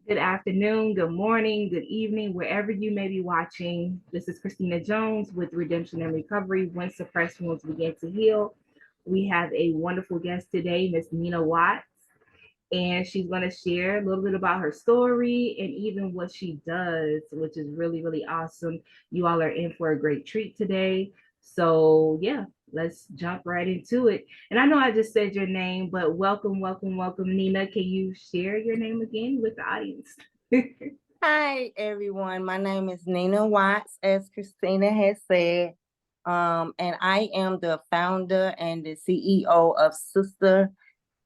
Good afternoon, good morning, good evening, wherever you may be watching. This is Christina Jones with Redemption and Recovery. When suppressed wounds begin to heal. We have a wonderful guest today, Miss Nina Watts, and she's going to share a little bit about her story and even what she does, which is really, really awesome. You all are in for a great treat today. So, yeah, let's jump right into it. And I know I just said your name, but welcome, welcome, welcome, Nina. Can you share your name again with the audience? Hi, everyone. My name is Nina Watts, as Christina has said, and I am the founder and the CEO of Sister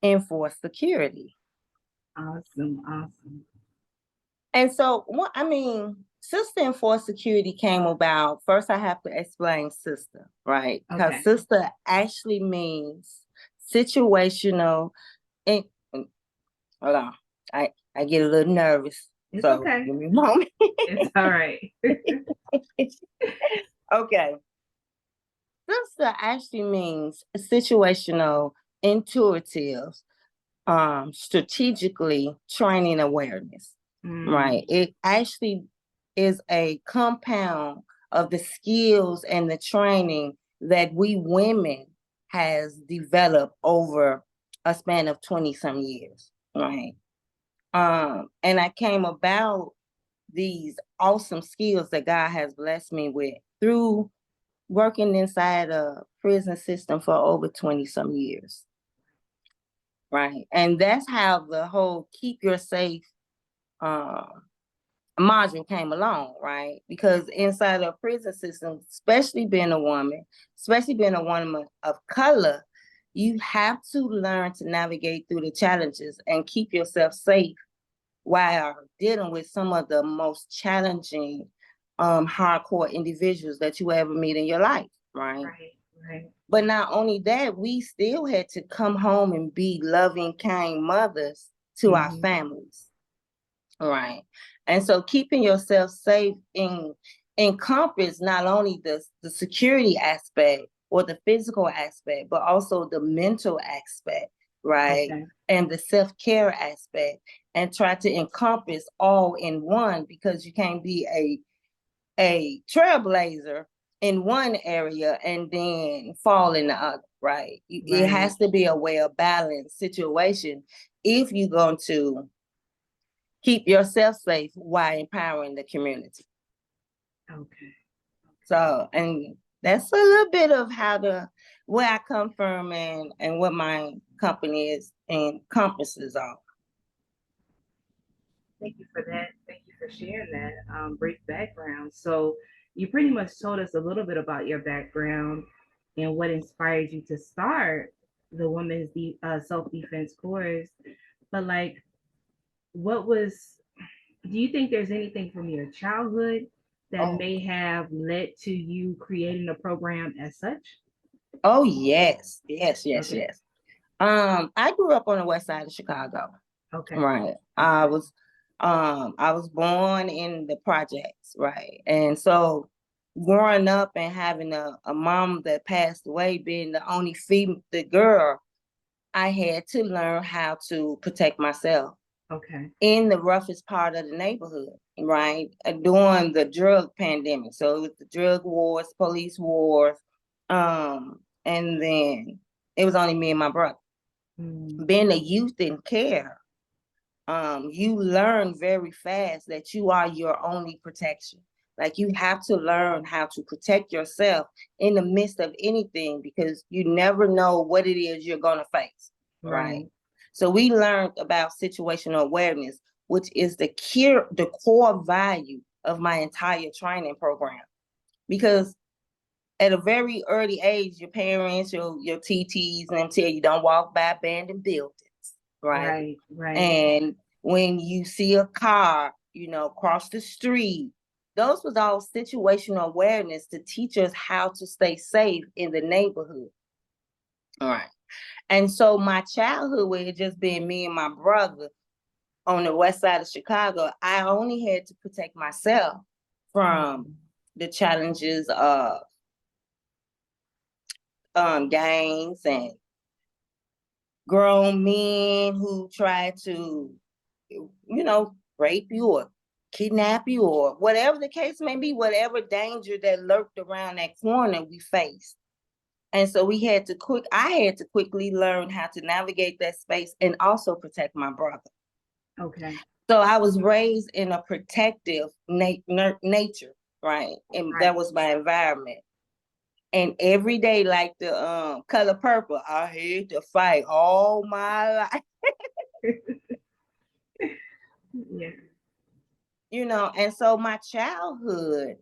Enforced Security. Awesome, awesome. And so, Sister Enforced Security came about. First, I have to explain sister, right? Because Okay. sister actually means situational. And hold on, I get a little nervous, It's so okay. give me a moment. It's all right. Okay. Sister actually means situational, intuitive, strategically training awareness, Mm, right? It actually is a compound of the skills and the training that we women has developed over a span of 20 some years, right? And I came about these awesome skills that God has blessed me with through working inside a prison system for over 20 some years. Right. And that's how the whole keep your safe um, module came along, right? Because inside a prison system, especially being a woman of color, you have to learn to navigate through the challenges and keep yourself safe while dealing with some of the most challenging, hardcore individuals that you ever meet in your life, right? right, right. But not only that, we still had to come home and be loving, kind mothers to our Mm-hmm. families, right? And so keeping yourself safe encompass not only the security aspect or the physical aspect, but also the mental aspect, right? Okay. And the self-care aspect, and try to encompass all in one, because you can't be a trailblazer in one area and then fall in the other, right? It Right. has to be a well-balanced situation if you're going to keep yourself safe while empowering the community. Okay. Okay. So, and that's a little bit of where I come from and what my company is and compasses on. Thank you for that. Thank you for sharing that brief background. So, you pretty much told us a little bit about your background and what inspired you to start the self defense course. But, like, what was, do you think there's anything from your childhood that Oh, may have led to you creating a program as such? oh yes, yes, yes, Okay. yes. I grew up on the west side of Chicago. Okay. Right. Okay. I was born in the projects, right? And so growing up and having a mom that passed away, being the girl, I had to learn how to protect myself Okay. in the roughest part of the neighborhood, right? During the drug pandemic. So it was the drug wars, police wars, and then it was only me and my brother. Mm, Being a youth in care, you learn very fast that you are your only protection. Like you have to learn how to protect yourself in the midst of anything, because you never know what it is you're going to face, right? right. So we learned about situational awareness, which is the core value of my entire training program. Because at a very early age, your parents, your TTs, and them tell you don't walk by abandoned buildings, right? Right. Right. And when you see a car, cross the street, those was all situational awareness to teach us how to stay safe in the neighborhood. All right. And so my childhood, with it just being me and my brother on the west side of Chicago, I only had to protect myself from Mm, the challenges of gangs and grown men who try to, rape you or kidnap you or whatever the case may be, whatever danger that lurked around that corner we faced. And so I had to quickly learn how to navigate that space and also protect my brother. Okay. So I was raised in a protective nature, right? And Right. that was my environment. And every day, like the Color Purple, I had to fight all my life. Yeah. And so my childhood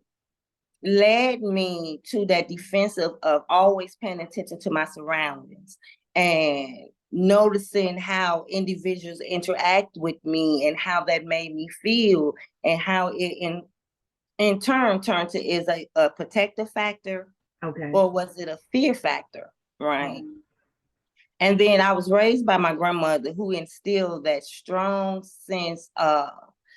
led me to that defensive of always paying attention to my surroundings and noticing how individuals interact with me and how that made me feel and how it in turn turned to is a protective factor Okay. or was it a fear factor, right? Mm. And then I was raised by my grandmother who instilled that strong sense of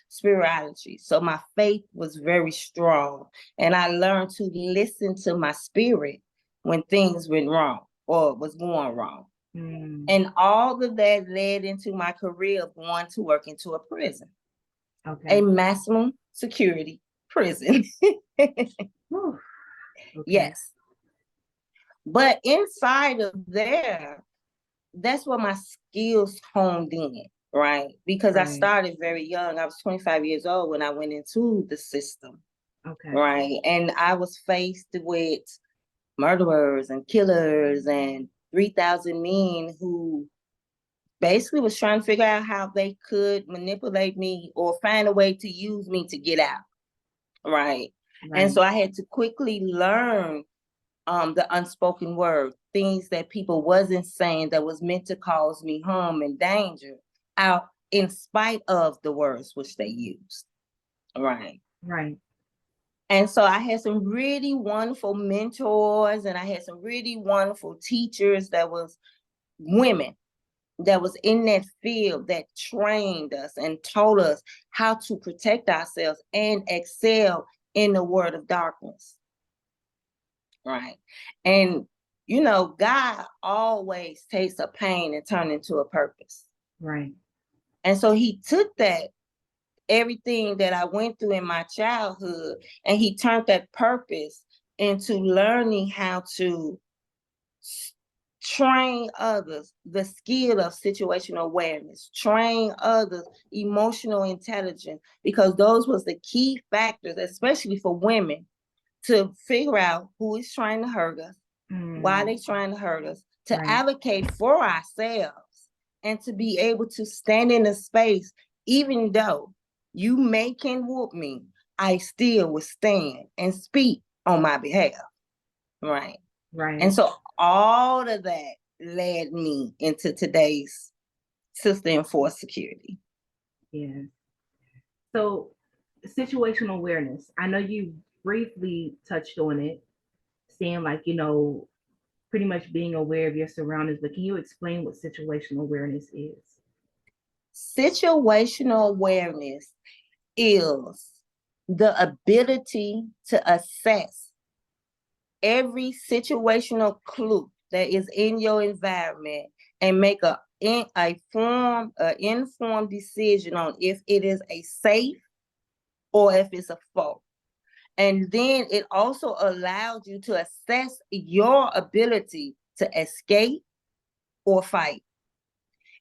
spirituality. So my faith was very strong. And I learned to listen to my spirit when things went wrong or was going wrong. Mm. And all of that led into my career of going to work into a prison, a Okay. maximum security prison. Whew. Okay. Yes. But inside of there, that's where my skills honed in, right? Because I Right. started very young. I was 25 years old when I went into the system, Okay. right? And I was faced with murderers and killers and 3,000 men who basically was trying to figure out how they could manipulate me or find a way to use me to get out, right? And Right. so I had to quickly learn the unspoken word, things that people wasn't saying that was meant to cause me harm and danger out in spite of the words which they used. Right. Right. And so I had some really wonderful mentors and I had some really wonderful teachers that was women that was in that field that trained us and told us how to protect ourselves and excel in the world of darkness. Right. And God always takes a pain and turn into a purpose. Right. And so he took that everything that I went through in my childhood and he turned that purpose into learning how to train others the skill of situational awareness, train others emotional intelligence, because those was the key factors, especially for women, to figure out who is trying to hurt us, why Mm. they trying to hurt us, to Right. advocate for ourselves, and to be able to stand in a space, even though you may can whoop me, I still will stand and speak on my behalf, right? And Right. so all of that led me into today's sister enforced security. Yeah. So, situational awareness. I know you briefly touched on it, saying like, pretty much being aware of your surroundings, but can you explain what situational awareness is? Situational awareness is the ability to assess every situational clue that is in your environment and make a informed decision on if it is a safe or if it's a fault. And then it also allows you to assess your ability to escape or fight.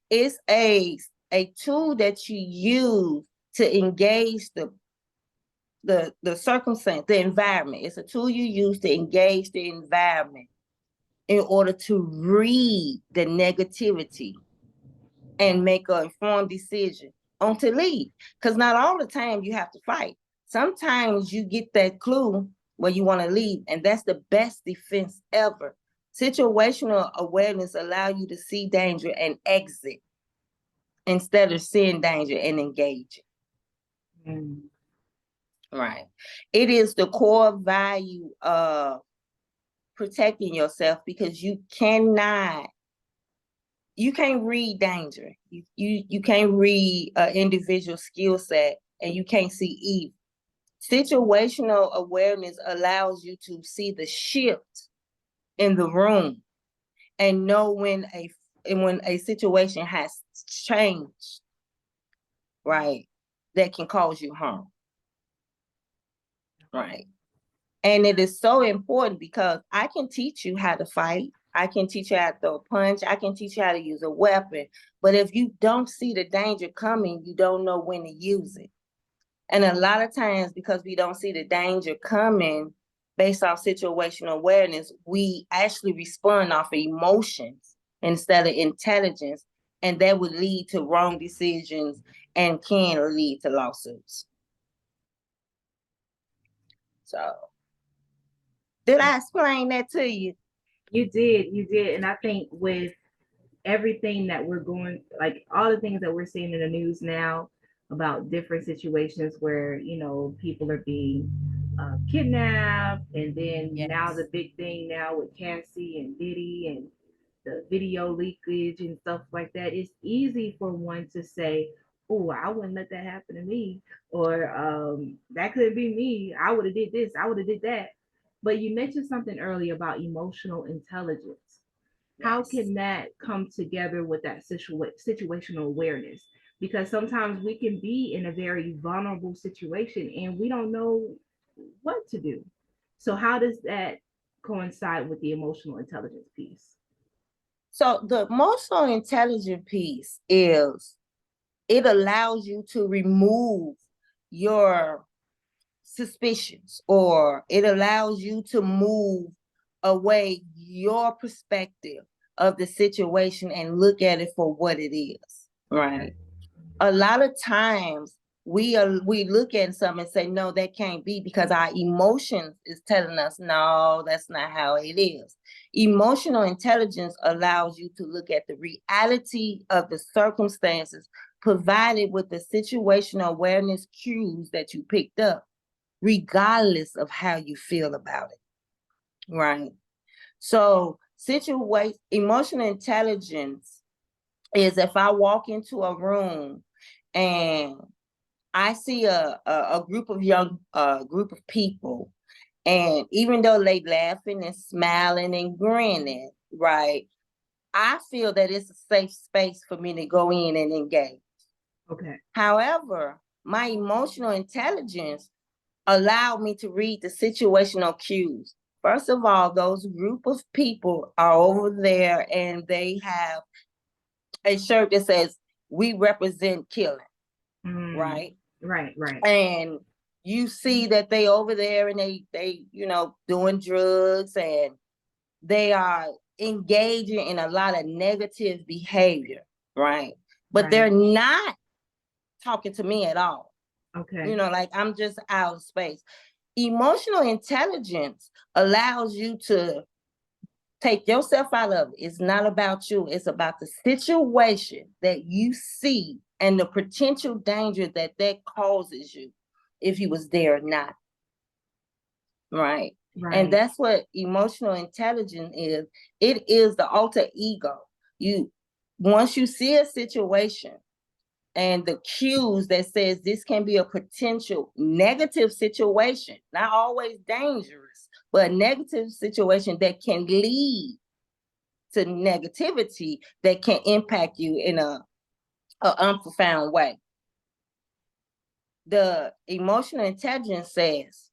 It's a tool that you use to engage the circumstance, the environment. It's a tool you use to engage the environment in order to read the negativity and make an informed decision on to leave. Because not all the time you have to fight. Sometimes you get that clue where you want to leave, and that's the best defense ever. Situational awareness allow you to see danger and exit instead of seeing danger and engaging. Mm. Right. It is the core value of protecting yourself because you can't read danger. You can't read an individual skill set and you can't see evil. Situational awareness allows you to see the shift in the room and know when a situation has changed, right? that can cause you harm. Right. And it is so important because I can teach you how to fight. I can teach you how to throw a punch. I can teach you how to use a weapon. But if you don't see the danger coming, you don't know when to use it. And a lot of times, because we don't see the danger coming based off situational awareness, we actually respond off of emotions instead of intelligence. And that would lead to wrong decisions and can lead to lawsuits. So, did I explain that to you? You did. And I think with everything that we're going, like all the things that we're seeing in the news now about different situations where, people are being kidnapped. And then now Yes. the big thing now with Cassie and Diddy and the video leakage and stuff like that, it's easy for one to say, oh, I wouldn't let that happen to me. Or that could be me. I would have did this. I would have did that. But you mentioned something earlier about emotional intelligence. How Yes. can that come together with that situational awareness? Because sometimes we can be in a very vulnerable situation and we don't know what to do. So how does that coincide with the emotional intelligence piece? So the emotional intelligence piece is it allows you to remove your suspicions, or it allows you to move away your perspective of the situation and look at it for what it is. Okay. Right. A lot of times we look at something and say, no, that can't be, because our emotions is telling us, no, that's not how it is. Emotional intelligence allows you to look at the reality of the circumstances provided with the situational awareness cues that you picked up, regardless of how you feel about it. Right. So emotional intelligence is if I walk into a room and I see a group of young group of people, and even though they laughing and smiling and grinning, right, I feel that it's a safe space for me to go in and engage. Okay. However, my emotional intelligence allowed me to read the situational cues. First of all, those group of people are over there and they have a shirt that says, "We represent killing," Mm, right? right, right, And you see that they over there and they doing drugs, and they are engaging in a lot of negative behavior, right? But right. they're not talking to me at all. Okay. Like I'm just out of space. Emotional intelligence allows you to take yourself out of it. It's not about you. It's about the situation that you see and the potential danger that causes you if you was there or not. Right. And Right. that's what emotional intelligence is. It is the alter ego. You Once you see a situation and the cues that says this can be a potential negative situation, not always dangerous, but a negative situation that can lead to negativity that can impact you in a unprofound way. The emotional intelligence says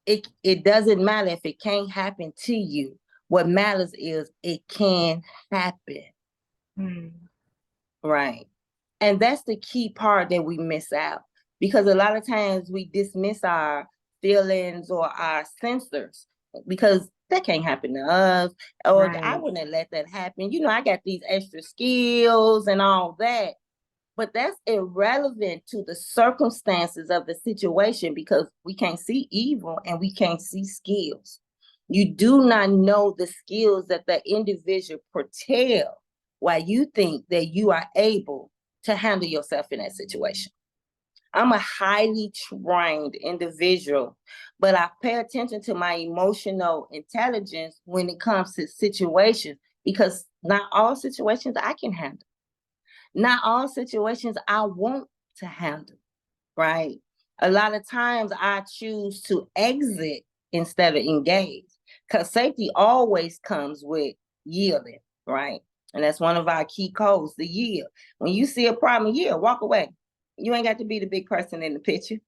it doesn't matter if it can't happen to you. What matters is it can happen. Mm, Right. And that's the key part that we miss out, because a lot of times we dismiss our feelings or our sensors because that can't happen to us, or I right. wouldn't let that happen. I got these extra skills and all that. But that's irrelevant to the circumstances of the situation, because we can't see evil and we can't see skills. You do not know the skills that the individual portell while you think that you are able to handle yourself in that situation. I'm a highly trained individual, but I pay attention to my emotional intelligence when it comes to situations, because not all situations I can handle. Not all situations I want to handle, right? A lot of times I choose to exit instead of engage, because safety always comes with yielding, right? And that's one of our key codes, the yield. When you see a problem, yield, walk away. You ain't got to be the big person in the picture.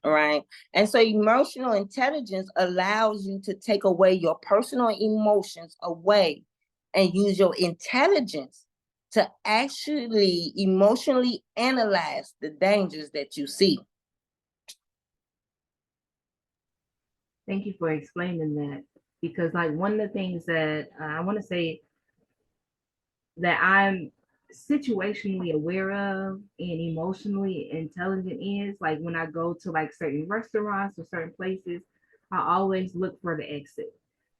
Right. And so emotional intelligence allows you to take away your personal emotions away and use your intelligence to actually emotionally analyze the dangers that you see. Thank you for explaining that, because like one of the things that I want to say that I'm situationally aware of and emotionally intelligent is like when I go to like certain restaurants or certain places, I always look for the exit,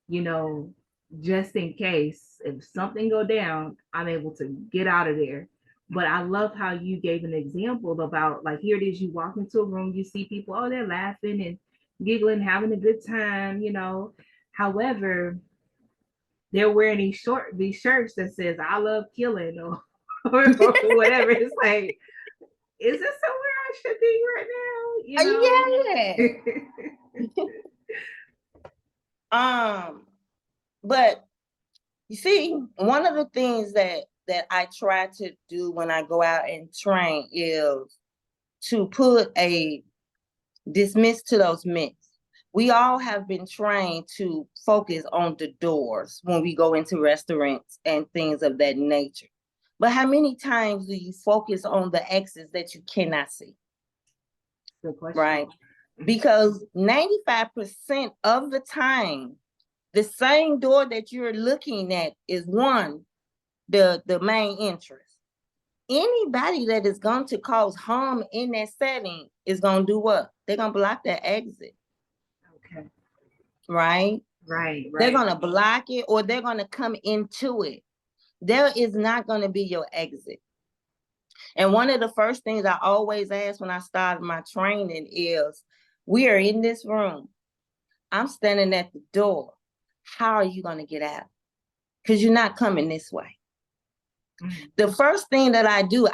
you know, just in case if something go down, I'm able to get out of there. But I love how you gave an example about like here it is, you walk into a room, you see people, oh, they're laughing and giggling, having a good time, you know. However, they're wearing these shirts that says "I love killing" or whatever. It's like, is this somewhere I should be right now? You Yeah. know? But you see, one of the things that I try to do when I go out and train is to put a dismiss to those myths. We all have been trained to focus on the doors when we go into restaurants and things of that nature. But how many times do you focus on the exits that you cannot see? Good question. Right? Because 95% of the time, the same door that you're looking at is one, the main entrance. Anybody that is going to cause harm in that setting is going to do what? They're going to block that exit. Okay. Right? Right. They're Right. going to block it or they're going to come into it. There is not going to be your exit. And one of the first things I always ask when I started my training is, we are in this room. I'm standing at the door. How are you going to get out? Because you're not coming this way. Mm-hmm. The first thing that I do,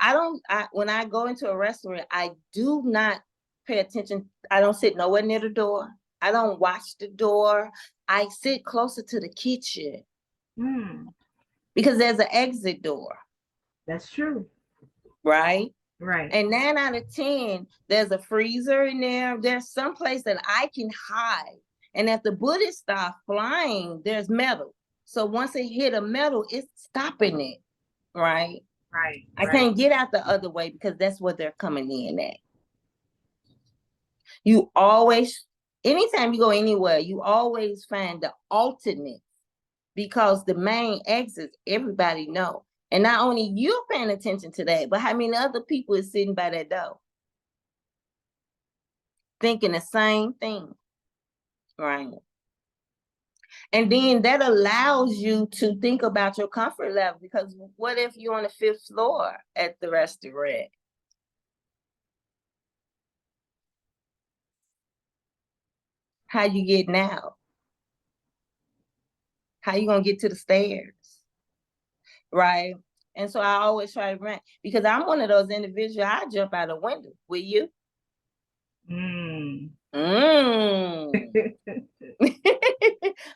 when I go into a restaurant, I do not pay attention. I don't sit nowhere near the door. I don't watch the door. I sit closer to the kitchen. Because there's an exit door. That's true. Right? Right. And 9 out of 10, there's a freezer in there. There's some place that I can hide. And if the bullets start flying, there's metal. So once it hit a metal, it's stopping it. Right? Right. I can't get out the other way because that's where they're coming in at. You always, anytime you go anywhere, you always find the alternate, because the main exits, everybody know. And not only you're paying attention to that, but how many other people is sitting by that door thinking the same thing, right? And then that allows you to think about your comfort level, because what if you're on the 5th floor at the restaurant? How you getting out? How you gonna get to the stairs? Right? And so I always try to rent, because I'm one of those individuals, I jump out a window. Will you?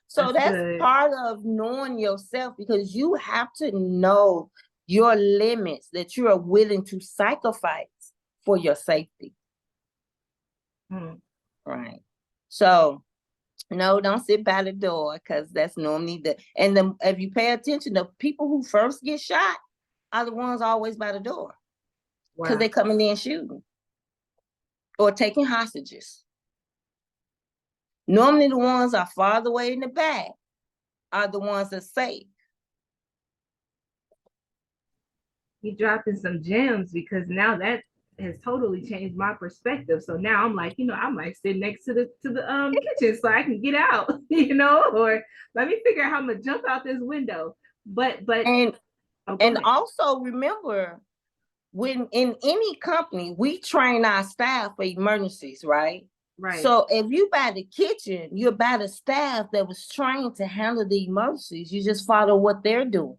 So that's part of knowing yourself, because you have to know your limits that you are willing to sacrifice for your safety. Right. So no, don't sit by the door, because that's normally if you pay attention, the people who first get shot are the ones always by the door, because they're coming in shooting or taking hostages. Normally the ones are farther away in the back are the ones that safe. You dropping some gems, because now that has totally changed my perspective. So now I'm like, I might sit next to the kitchen so I can get out, or let me figure out how I'm gonna jump out this window. But and also remember, when in any company, we train our staff for emergencies, right? Right. So if you by the kitchen, you're by the staff that was trained to handle the emergencies. You just follow what they're doing.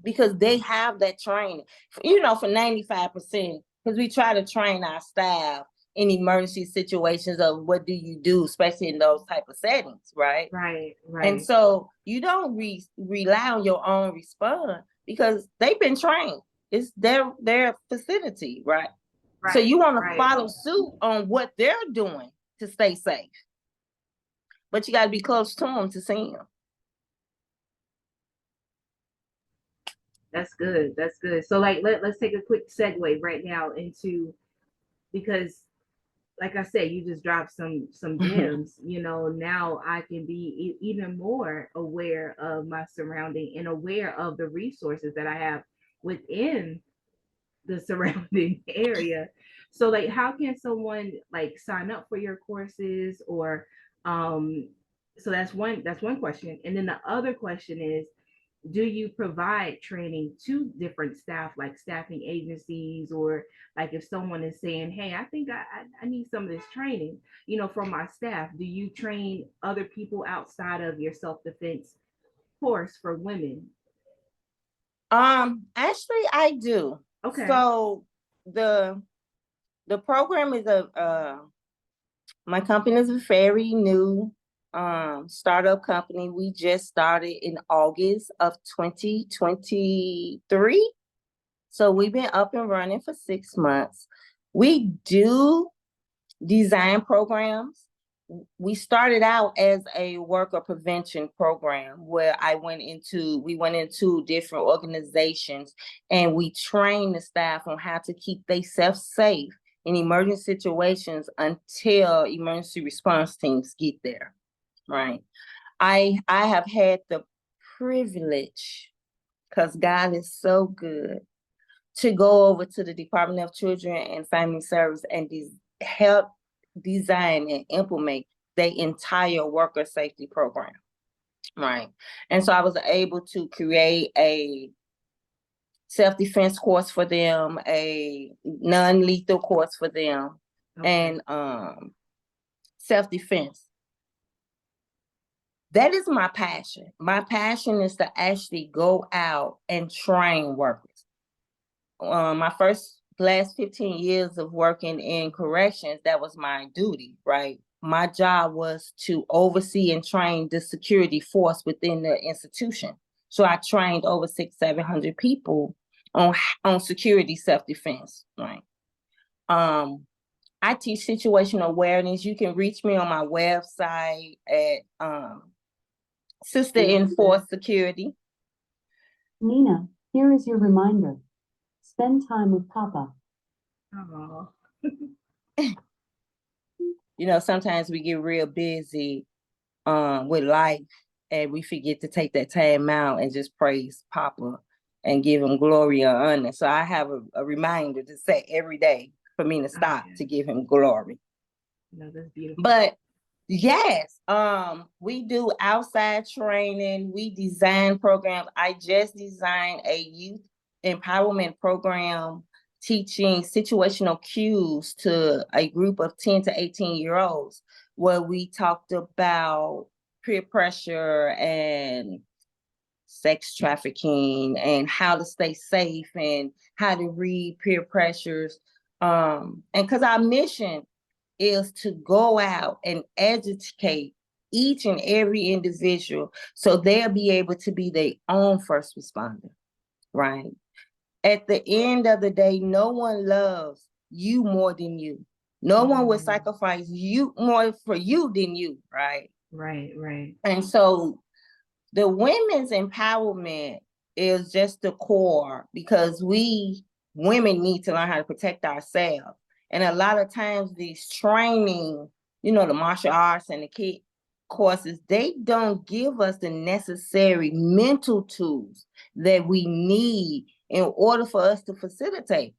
Because they have that training, for 95%, because we try to train our staff in emergency situations of what do you do, especially in those type of settings, right? Right. And so you don't rely on your own response, because they've been trained. It's their facility, right? So Right, you want to right. follow suit on what they're doing to stay safe, but you got to be close to them to see them. That's good. That's good. So like let's take a quick segue right now into, because like I said, you just dropped some gems. You know, now I can be even more aware of my surrounding and aware of the resources that I have within the surrounding area. So like how can someone like sign up for your courses, or um so that's one question. And then the other question is, do you provide training to different staff, like staffing agencies, or like if someone is saying, hey, I think I need some of this training, from my staff, do you train other people outside of your self-defense course for women? Actually, I do. Okay. So the the program is my company is a very new startup company. We just started in August of 2023. So we've been up and running for 6 months. We do design programs. We started out as a worker prevention program where we went into different organizations and we trained the staff on how to keep themselves safe in emergency situations until emergency response teams get there. Right. I have had the privilege, because God is so good, to go over to the Department of Children and Family Service and help design and implement the entire worker safety program. Right. And so I was able to create a self-defense course for them, a non-lethal course for them, Okay. and self-defense. That is my passion. My passion is to actually go out and train workers. My last 15 years of working in corrections, that was my duty, right? My job was to oversee and train the security force within the institution. So I trained over 700 people on security self-defense, right? I teach situational awareness. You can reach me on my website at Sister in Force Security. Nina, here is your reminder. Spend time with Papa. Oh. Sometimes we get real busy with life and we forget to take that time out and just praise Papa and give him glory and honor. So I have a reminder to say every day for me to stop to give him glory. No, that's beautiful. But yes, we do outside training. We design programs. I just designed a youth empowerment program teaching situational cues to a group of 10 to 18-year-olds, where we talked about peer pressure and sex trafficking and how to stay safe and how to read peer pressures. And because our mission is to go out and educate each and every individual so they'll be able to be their own first responder, right? At the end of the day, no one loves you more than you. No one would sacrifice you more for you than you, right? Right, right. And so the women's empowerment is just the core, because we women need to learn how to protect ourselves. And a lot of times these training, the martial arts and the kid courses, they don't give us the necessary mental tools that we need in order for us to facilitate.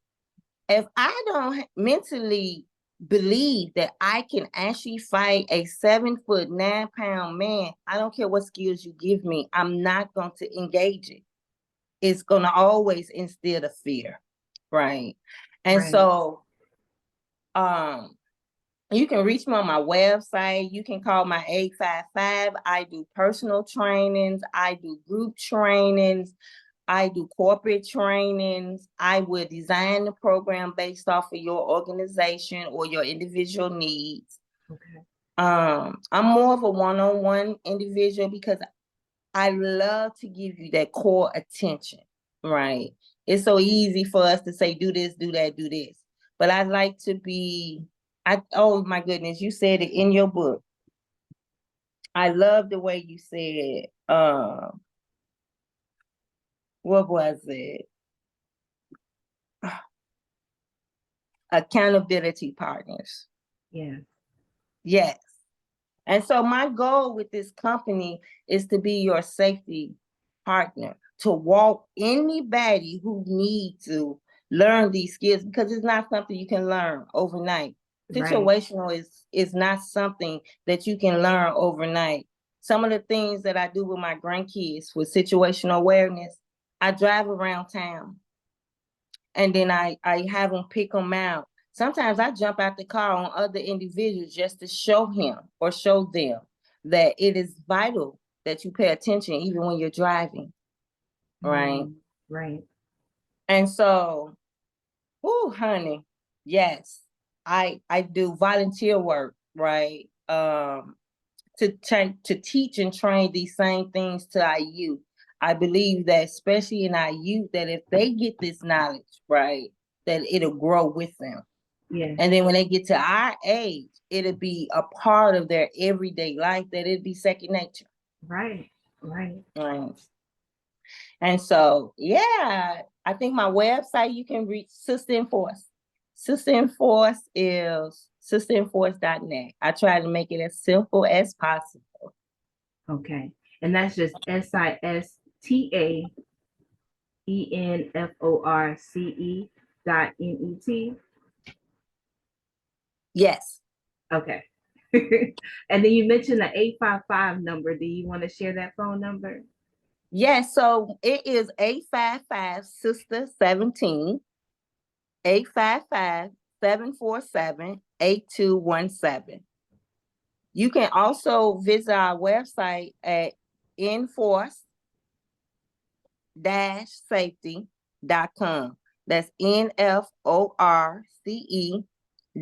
If I don't mentally believe that I can actually fight a 7 foot 9 pound man, I don't care what skills you give me, I'm not going to engage it. It's going to always instill the fear, right? And Right. so you can reach me on my website. You can call my 855. I do personal trainings. I do group trainings. I do corporate trainings. I will design the program based off of your organization or your individual needs. Okay. I'm more of a one-on-one individual because I love to give you that core attention, right? It's so easy for us to say, do this, do that, do this. But I like to be, oh my goodness, you said it in your book. I love the way you said, what was it? Accountability partners. Yeah. Yes. And so my goal with this company is to be your safety partner, to walk anybody who needs to learn these skills, because it's not something you can learn overnight. Right. Situational is not something that you can learn overnight. Some of the things that I do with my grandkids with situational awareness, I drive around town and then I have them pick them out. Sometimes I jump out the car on other individuals just to show him or show them that it is vital that you pay attention even when you're driving, right? Right. And so, oh, honey, yes, I do volunteer work, right? To teach and train these same things to our youth. I believe that especially in our youth, that if they get this knowledge, right, that it'll grow with them. Yes. And then when they get to our age, it'll be a part of their everyday life, that it'll be second nature. Right. Right. Right. And so, yeah, I think my website, you can reach Sister Enforce. Sister Enforce is sisterenforce.net. I try to make it as simple as possible. Okay. And that's just SISTAENFORCE.net. Yes. Okay. And then you mentioned the 855 number. Do you want to share that phone number? Yes. So it is 855 Sister 17, 855 747 8217. You can also visit our website at enforce-safety.com. That's NFORCE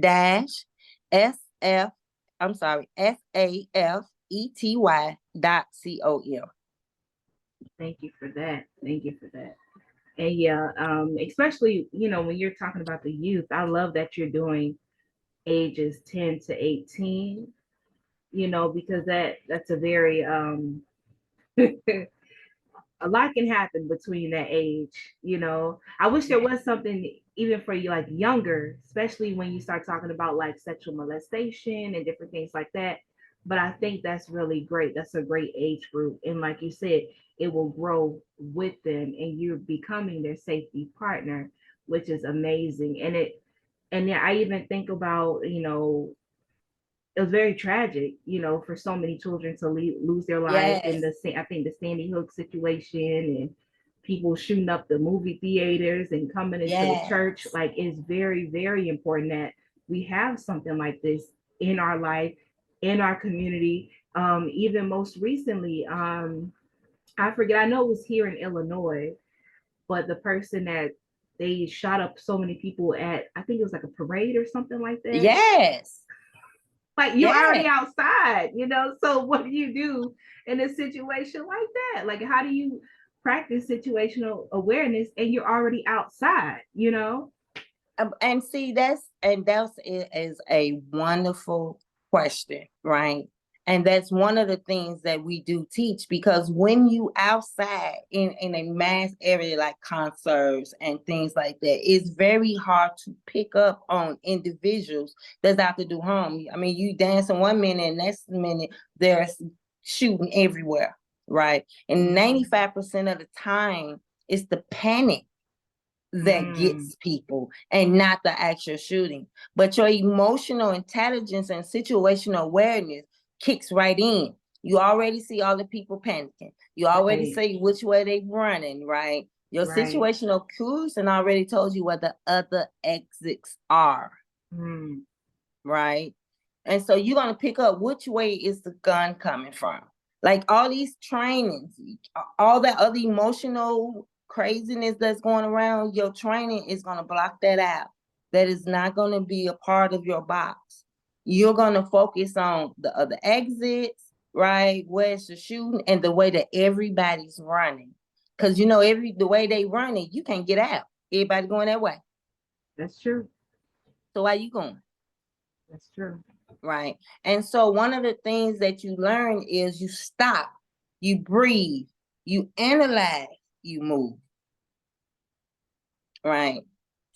dash SF, I'm sorry, SAFETY.com. Thank you for that. Thank you for that. And yeah, especially, when you're talking about the youth, I love that you're doing ages 10 to 18, because that's a very a lot can happen between that age. I wish there was something even for you like younger, especially when you start talking about like sexual molestation and different things like that. But I think that's really great. That's a great age group. And like you said, it will grow with them and you're becoming their safety partner, which is amazing. And yeah, I even think about, it was very tragic, for so many children to lose their lives in Yes, I think the Sandy Hook situation and people shooting up the movie theaters and coming into the church. yes, Like it's very, very important that we have something like this in our life, in our community. Even most recently, I forget, I know it was here in Illinois, but the person that they shot up so many people at, I think it was like a parade or something like that. yes, Like you're already yes. outside, so what do you do in a situation like that? Like how do you practice situational awareness and you're already outside? And see, is a wonderful question, right? And that's one of the things that we do teach, because when you outside in a mass area like concerts and things like that, it's very hard to pick up on individuals that's out to do harm. I mean, you dancing one minute and next minute there's shooting everywhere, right? And 95% of the time it's the panic that Mm, gets people and not the actual shooting. But your emotional intelligence and situational awareness kicks right in. You already see all the people panicking. You already right, see which way they running, right? Your right. situational cues and already told you where the other exits are, Mm, right? And so you're going to pick up which way is the gun coming from. Like all these trainings, all that other emotional craziness that's going around, your training is going to block that out. That is not going to be a part of your box. You're going to focus on the other exits, right? Where's the shooting and the way that everybody's running. Because the way they run it, you can't get out. Everybody going that way. That's true. So why you going? That's true. Right. And so one of the things that you learn is you stop, you breathe, you analyze, you move. Right.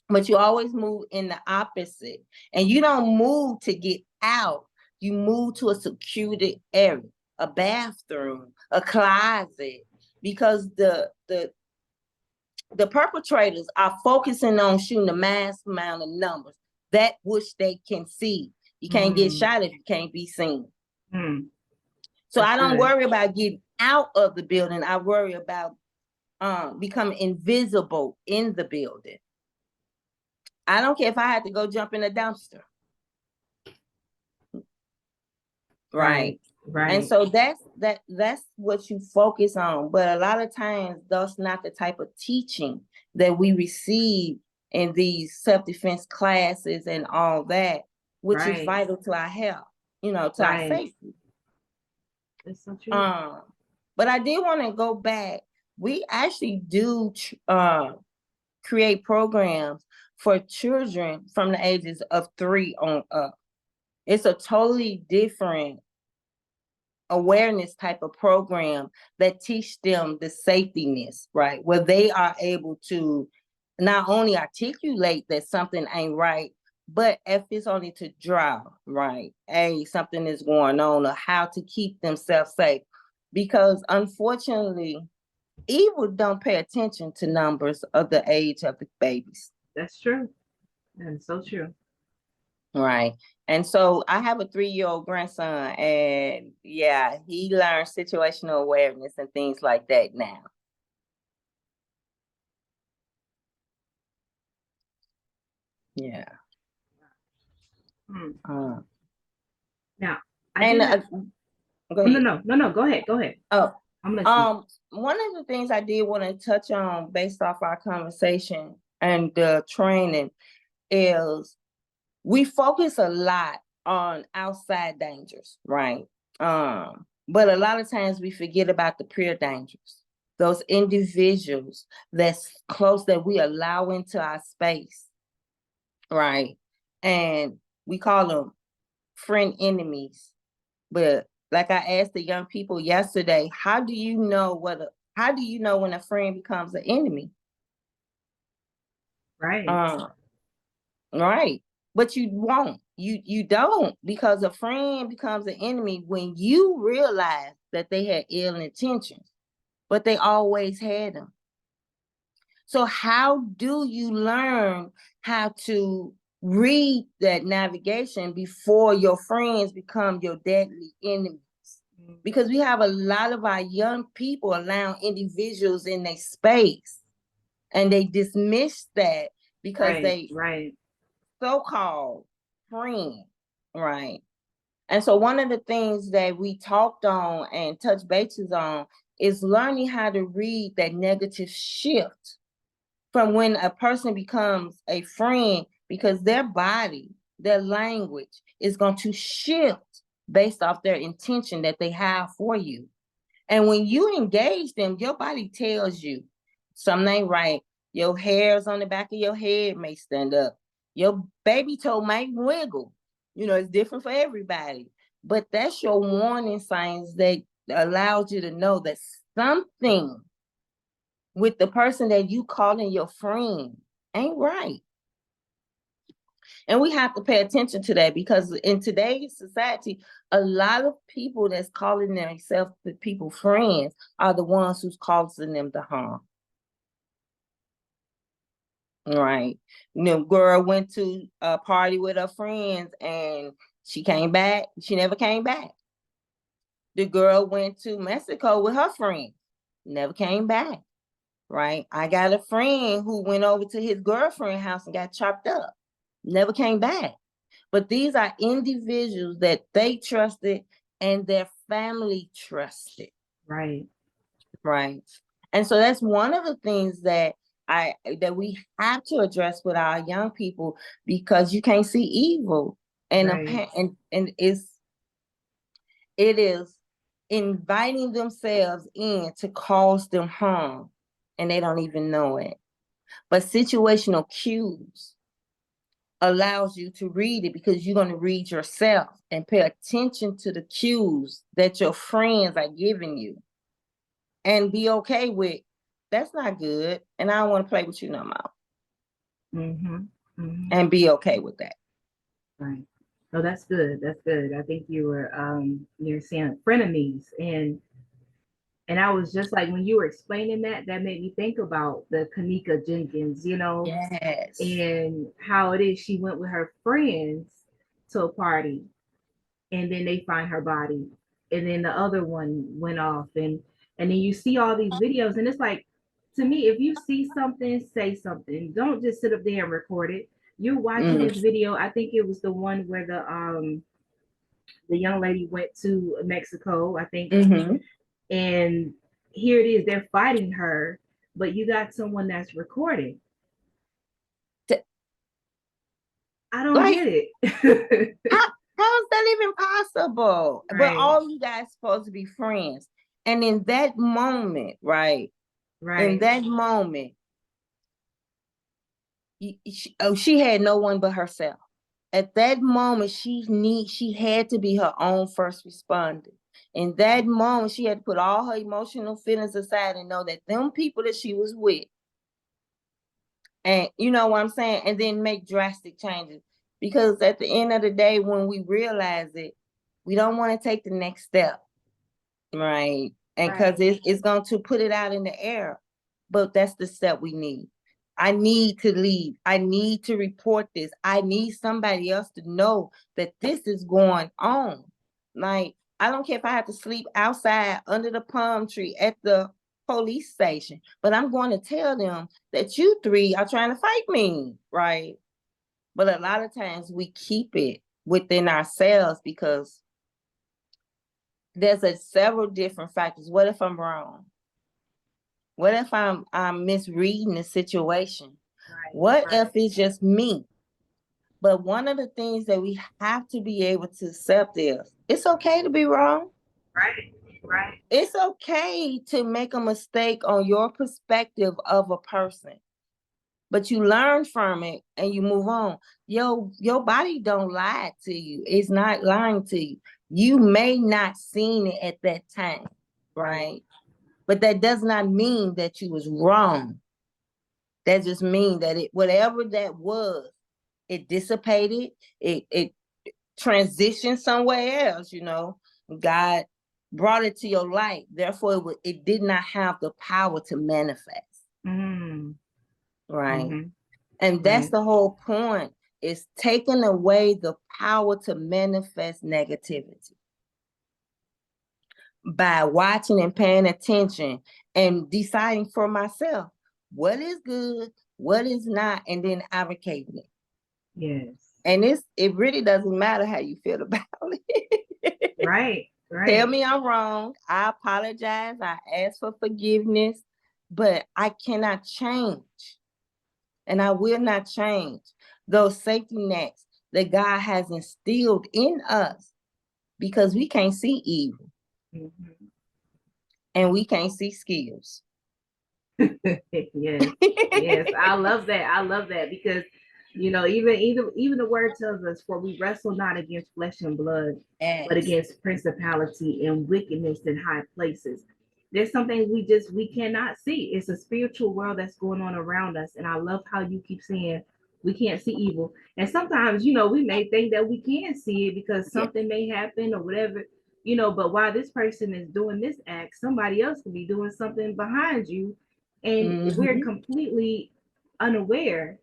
But you always move in the opposite. And you don't move to get out. You move to a secluded area, a bathroom, a closet, because the perpetrators are focusing on shooting the mass amount of numbers, that which they can see. You can't get shot if you can't be seen. So That's I don't good. worry about getting out of the building. I worry about becoming invisible in the building. I don't care if I had to go jump in a dumpster. Right. Right. And so that's what you focus on. But a lot of times that's not the type of teaching that we receive in these self-defense classes and all that, which is vital to our health, to our safety. That's so true. But I did want to go back. We actually do create programs for children from the ages of 3 on up. It's a totally different awareness type of program that teach them the safetyness, right? Where they are able to not only articulate that something ain't right, but if it's only to draw, right? Something is going on, or how to keep themselves safe. Because unfortunately, evil don't pay attention to numbers of the age of the babies. That's true. That is so true. Right. And so I have a 3-year-old grandson, and yeah, he learns situational awareness and things like that now. Yeah. Now, go ahead. No. Go ahead. Oh, I'm listening. One of the things I did want to touch on based off our conversation and the training is we focus a lot on outside dangers, right? But a lot of times we forget about the peer dangers, those individuals that's close that we allow into our space, right? And we call them friend enemies. But like I asked the young people yesterday, how do you know when a friend becomes an enemy? Right. Right. But you won't. You don't, because a friend becomes an enemy when you realize that they had ill intentions, but they always had them. So how do you learn how to read that navigation before your friends become your deadly enemies? Because we have a lot of our young people allowing individuals in their space, and they dismiss that because they so-called friend, right? And so one of the things that we talked on and touched bases on is learning how to read that negative shift from when a person becomes a friend, because their body, their language is going to shift based off their intention that they have for you. And when you engage them, your body tells you something ain't right. Your hairs on the back of your head may stand up. Your baby toe might wiggle. It's different for everybody. But that's your warning signs that allows you to know that something with the person that you calling your friend ain't right. And we have to pay attention to that, because in today's society, a lot of people that's calling themselves the people friends are the ones who's causing them the harm. Right. Girl went to a party with her friends and she came back. She never came back. The girl went to Mexico with her friends, never came back. Right. I got a friend who went over to his girlfriend's house and got chopped up, never came back. But these are individuals that they trusted and their family trusted. Right. And so that's one of the things that we have to address with our young people, because you can't see evil, and and it is inviting themselves in to cause them harm. and they don't even know it. But situational cues allows you to read it because you're going to read yourself and pay attention to the cues that your friends are giving you and be okay with that's not good and I don't want to play with you no more. And be okay with that. Right. Oh, that's good. That's good. I think you're saying frenemies, and I was just like when you were explaining that, that made me think about the Kanika Jenkins, Yes. and how it is she went with her friends to a party, and then they find her body, and then the other one went off, and then you see all these videos, and it's like, to me, if you see something, say something. Don't just sit up there and record it. You're watching this video. I think it was the one where the young lady went to Mexico, I think, and here it is, they're fighting her, but you got someone that's recording. I don't Like, get it. how is that even possible? Right. But all you guys supposed to be friends. And in that moment, right? In that moment, she had no one but herself. At that moment, she had to be her own first responder. In that moment, she had to put all her emotional feelings aside and know that them people that she was with, and you know what I'm saying, and then make drastic changes. Because at the end of the day, when we realize it, we don't want to take the next step, right? And because it's going to put it out in the air. But that's the step we need. I need to leave. I need to report this. I need somebody else to know that this is going on. Like, I don't care if I have to sleep outside under the palm tree at the police station, but I'm going to tell them that you three are trying to fight me, right? But a lot of times we keep it within ourselves because there's several different factors. What if I'm wrong? What if I'm misreading the situation? What if it's just me? But one of the things that we have to be able to accept is it's okay to be wrong. Right. It's okay to make a mistake on your perspective of a person, but you learn from it and you move on. Your body don't lie to you. It's not lying to you. You may not seen it at that time, right? But that does not mean that you was wrong. That just means that whatever that was, it dissipated, it transitioned somewhere else, God brought it to your life. Therefore, it did not have the power to manifest. Right. And that's the whole point, is taking away the power to manifest negativity. By watching and paying attention and deciding for myself what is good, what is not, and then advocating it. Yes. And it really doesn't matter how you feel about it. Right. Tell me I'm wrong. I apologize. I ask for forgiveness, but I cannot change. And I will not change those safety nets that God has instilled in us, because we can't see evil. And we can't see skills. Yes. Yes. I love that because even the word tells us, for we wrestle not against flesh and blood, but against principality and wickedness in high places. There's something we cannot see. It's a spiritual world that's going on around us. And I love how you keep saying we can't see evil. And sometimes, we may think that we can see it because something may happen or whatever, but while this person is doing this act, somebody else could be doing something behind you, and we're completely unaware.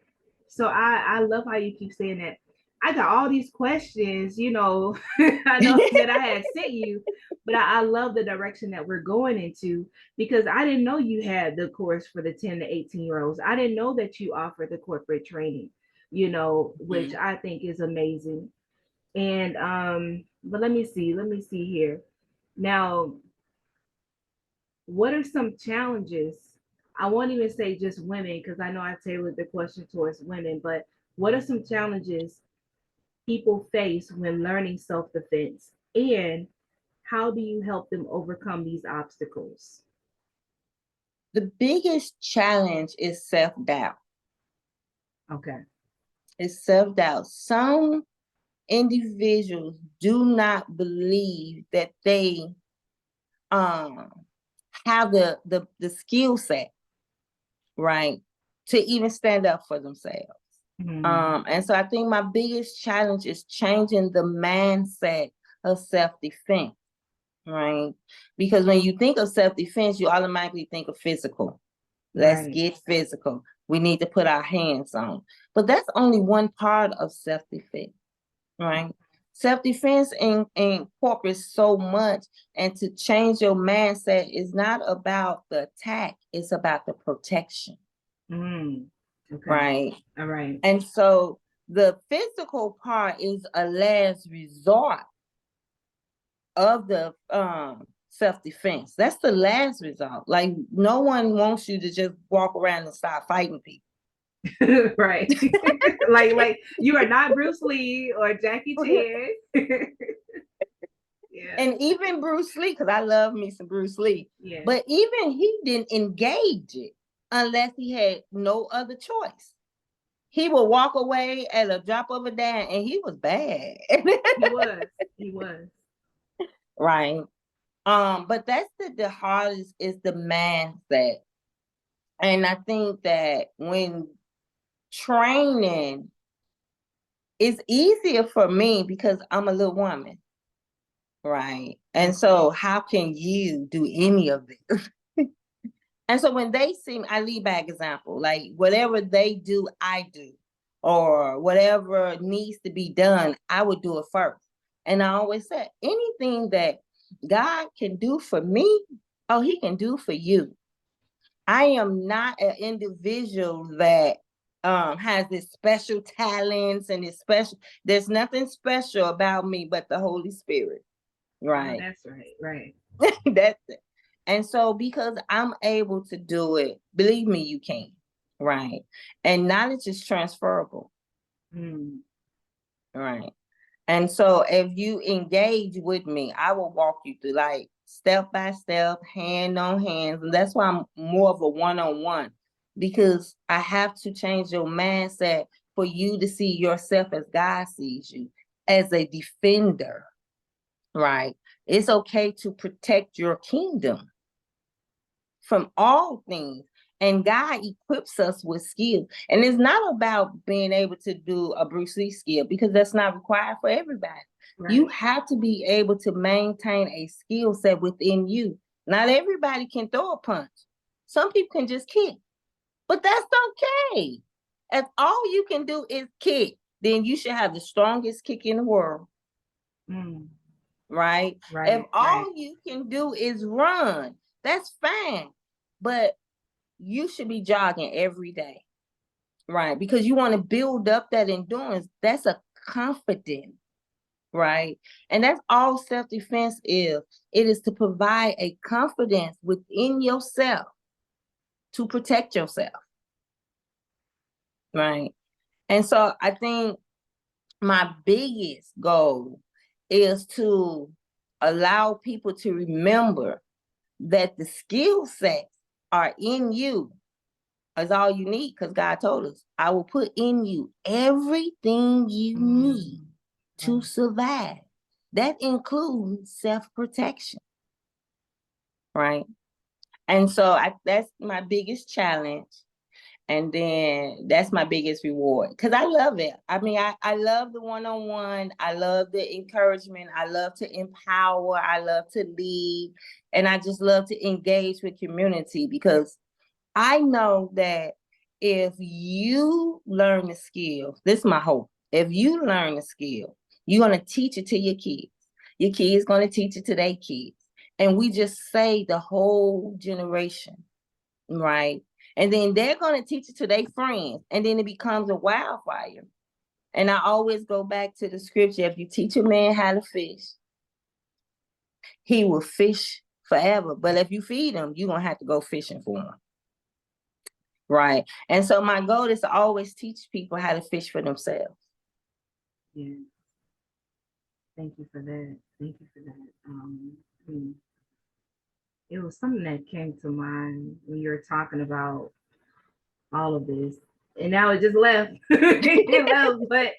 So I love how you keep saying that. I got all these questions, I know that I had sent you, but I love the direction that we're going into, because I didn't know you had the course for the 10 to 18-year-olds. I didn't know that you offered the corporate training, which I think is amazing. And but let me see here. Now, what are some challenges? I won't even say just women, because I know I tailored the question towards women, but what are some challenges people face when learning self-defense, and how do you help them overcome these obstacles? The biggest challenge is self-doubt. Okay. It's self-doubt. Some individuals do not believe that they um have the skill set, right, to even stand up for themselves. And so I think my biggest challenge is changing the mindset of self-defense, right? Because when you think of self-defense, you automatically think of physical. Let's Right. get physical. We need to put our hands on. But that's only one part of self-defense, right? Self-defense incorporates so much, and to change your mindset is not about the attack, it's about the protection, Okay. right? All right. And so the physical part is a last resort of the self-defense. That's the last result. Like, no one wants you to just walk around and start fighting people. Right. like you are not Bruce Lee or Jackie Chan. Yeah. And even Bruce Lee, because I love me some Bruce Lee, Yeah. but even he didn't engage it unless he had no other choice. He would walk away at a drop of a dime, and he was bad. He was. He was. Right. But that's the hardest is the mindset. And I think that when training is easier for me because I'm a little woman, right? And so how can you do any of this? And so when they see me, I lead by example. Like, whatever they do, I do. Or whatever needs to be done, I would do it first. And I always said, anything that God can do for me, oh, he can do for you. I am not an individual that has this special talents and this special. There's nothing special about me but the Holy Spirit, Oh, right? that's right. Right. That's it. And so because I'm able to do it, believe me, you can, right? And knowledge is transferable, right? And so if you engage with me, I will walk you through, like, step by step, hand on hands. And that's why I'm more of a one-on-one, because I have to change your mindset for you to see yourself as God sees you, as a defender, right? It's okay to protect your kingdom from all things. And God equips us with skill. And it's not about being able to do a Bruce Lee skill, because that's not required for everybody. Right. You have to be able to maintain a skill set within you. Not everybody can throw a punch. Some people can just kick, but that's okay. If all you can do is kick, then you should have the strongest kick in the world. Right? If all you can do is run, that's fine. But you should be jogging every day, right? Because you want to build up that endurance. That's a confidence, right? And that's all self-defense is. It is to provide a confidence within yourself to protect yourself, right? And so I think my biggest goal is to allow people to remember that the skill sets are in you. Is all you need, because God told us, I will put in you everything you need to survive. That includes self-protection, right? And so that's my biggest challenge. And then that's my biggest reward, because I love it. I mean, I love the one-on-one. I love the encouragement. I love to empower. I love to lead. And I just love to engage with community, because I know that if you learn the skill, this is my hope. If you learn the skill, you're going to teach it to your kids. Your kids going to teach it to their kids. And we just save the whole generation, right? And then they're going to teach it to their friends. And then it becomes a wildfire. And I always go back to the scripture. If you teach a man how to fish, he will fish forever. But if you feed him, you're going to have to go fishing for him. Right. And so my goal is to always teach people how to fish for themselves. Yeah. Thank you for that. Thank you for that. it was something that came to mind when you were talking about all of this, and now it just left. It left, but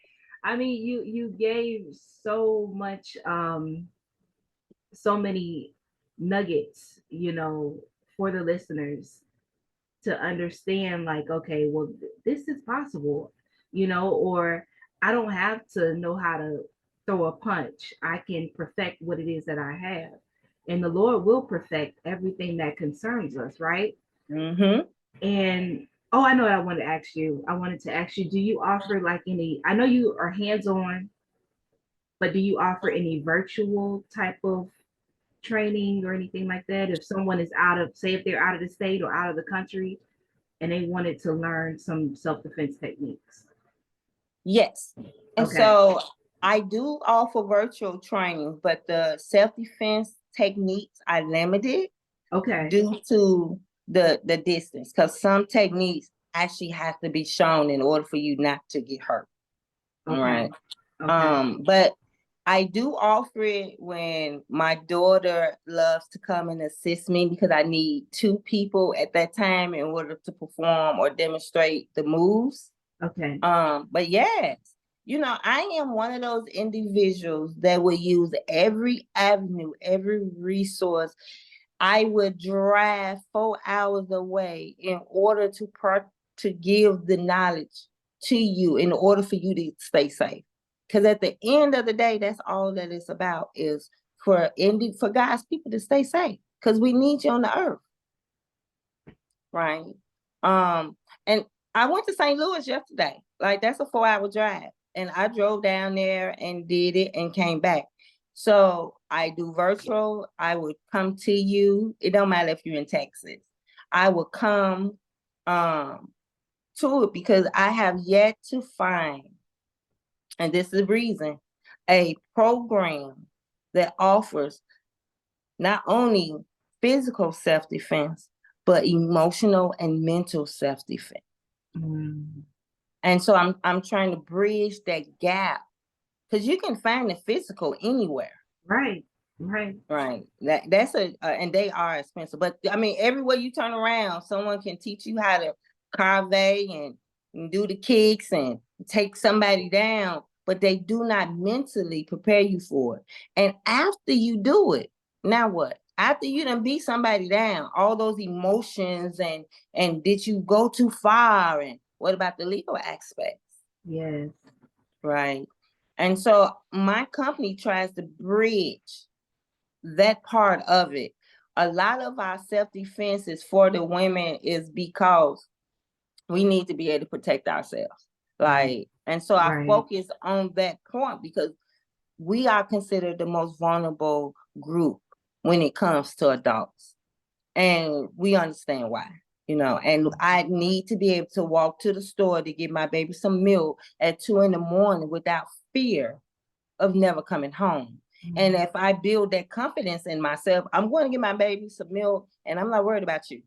I mean, you gave so much, so many nuggets, for the listeners to understand. Like, okay, well, this is possible, or I don't have to know how to throw a punch. I can perfect what it is that I have, and the Lord will perfect everything that concerns us, right? Mm-hmm. And oh, I know what I wanted to ask you. I wanted to ask you, do you offer like any, I know you are hands-on, but do you offer any virtual type of training or anything like that? If someone is out of, say if they're out of the state or out of the country and they wanted to learn some self-defense techniques. Yes. And Okay. so I do offer virtual training, but the self-defense techniques are limited Okay. due to the distance, because some techniques actually have to be shown in order for you not to get hurt. All Okay. right. Okay. But I do offer it when my daughter loves to come and assist me, because I need two people at that time in order to perform or demonstrate the moves. Okay. But yes, I am one of those individuals that will use every avenue, every resource. I would drive 4 hours away in order to give the knowledge to you in order for you to stay safe. Because at the end of the day, that's all that it's about, is for God's people to stay safe. Because we need you on the earth, right? And I went to St. Louis yesterday. Like, that's a 4 hour drive. And I drove down there and did it and came back. So I do virtual. I would come to you. It don't matter if you're in Texas. I would come to it, because I have yet to find, and this is the reason, a program that offers not only physical self-defense, but emotional and mental self-defense. Mm, And so I'm trying to bridge that gap, because you can find the physical anywhere. right. Right. Right. That's and they are expensive. But I mean, everywhere you turn around, someone can teach you how to carve and do the kicks and take somebody down, but they do not mentally prepare you for it. And after you do it, now what? After you done beat somebody down, all those emotions and did you go too far? And what about the legal aspects? Yes. Right. And so my company tries to bridge that part of it. A lot of our self-defense is for the women is because we need to be able to protect ourselves. Like, and so I Right. focus on that point, because we are considered the most vulnerable group when it comes to adults. And we understand why, and I need to be able to walk to the store to get my baby some milk at 2 a.m. without fear of never coming home. And if I build that confidence in myself, I'm going to get my baby some milk and I'm not worried about you.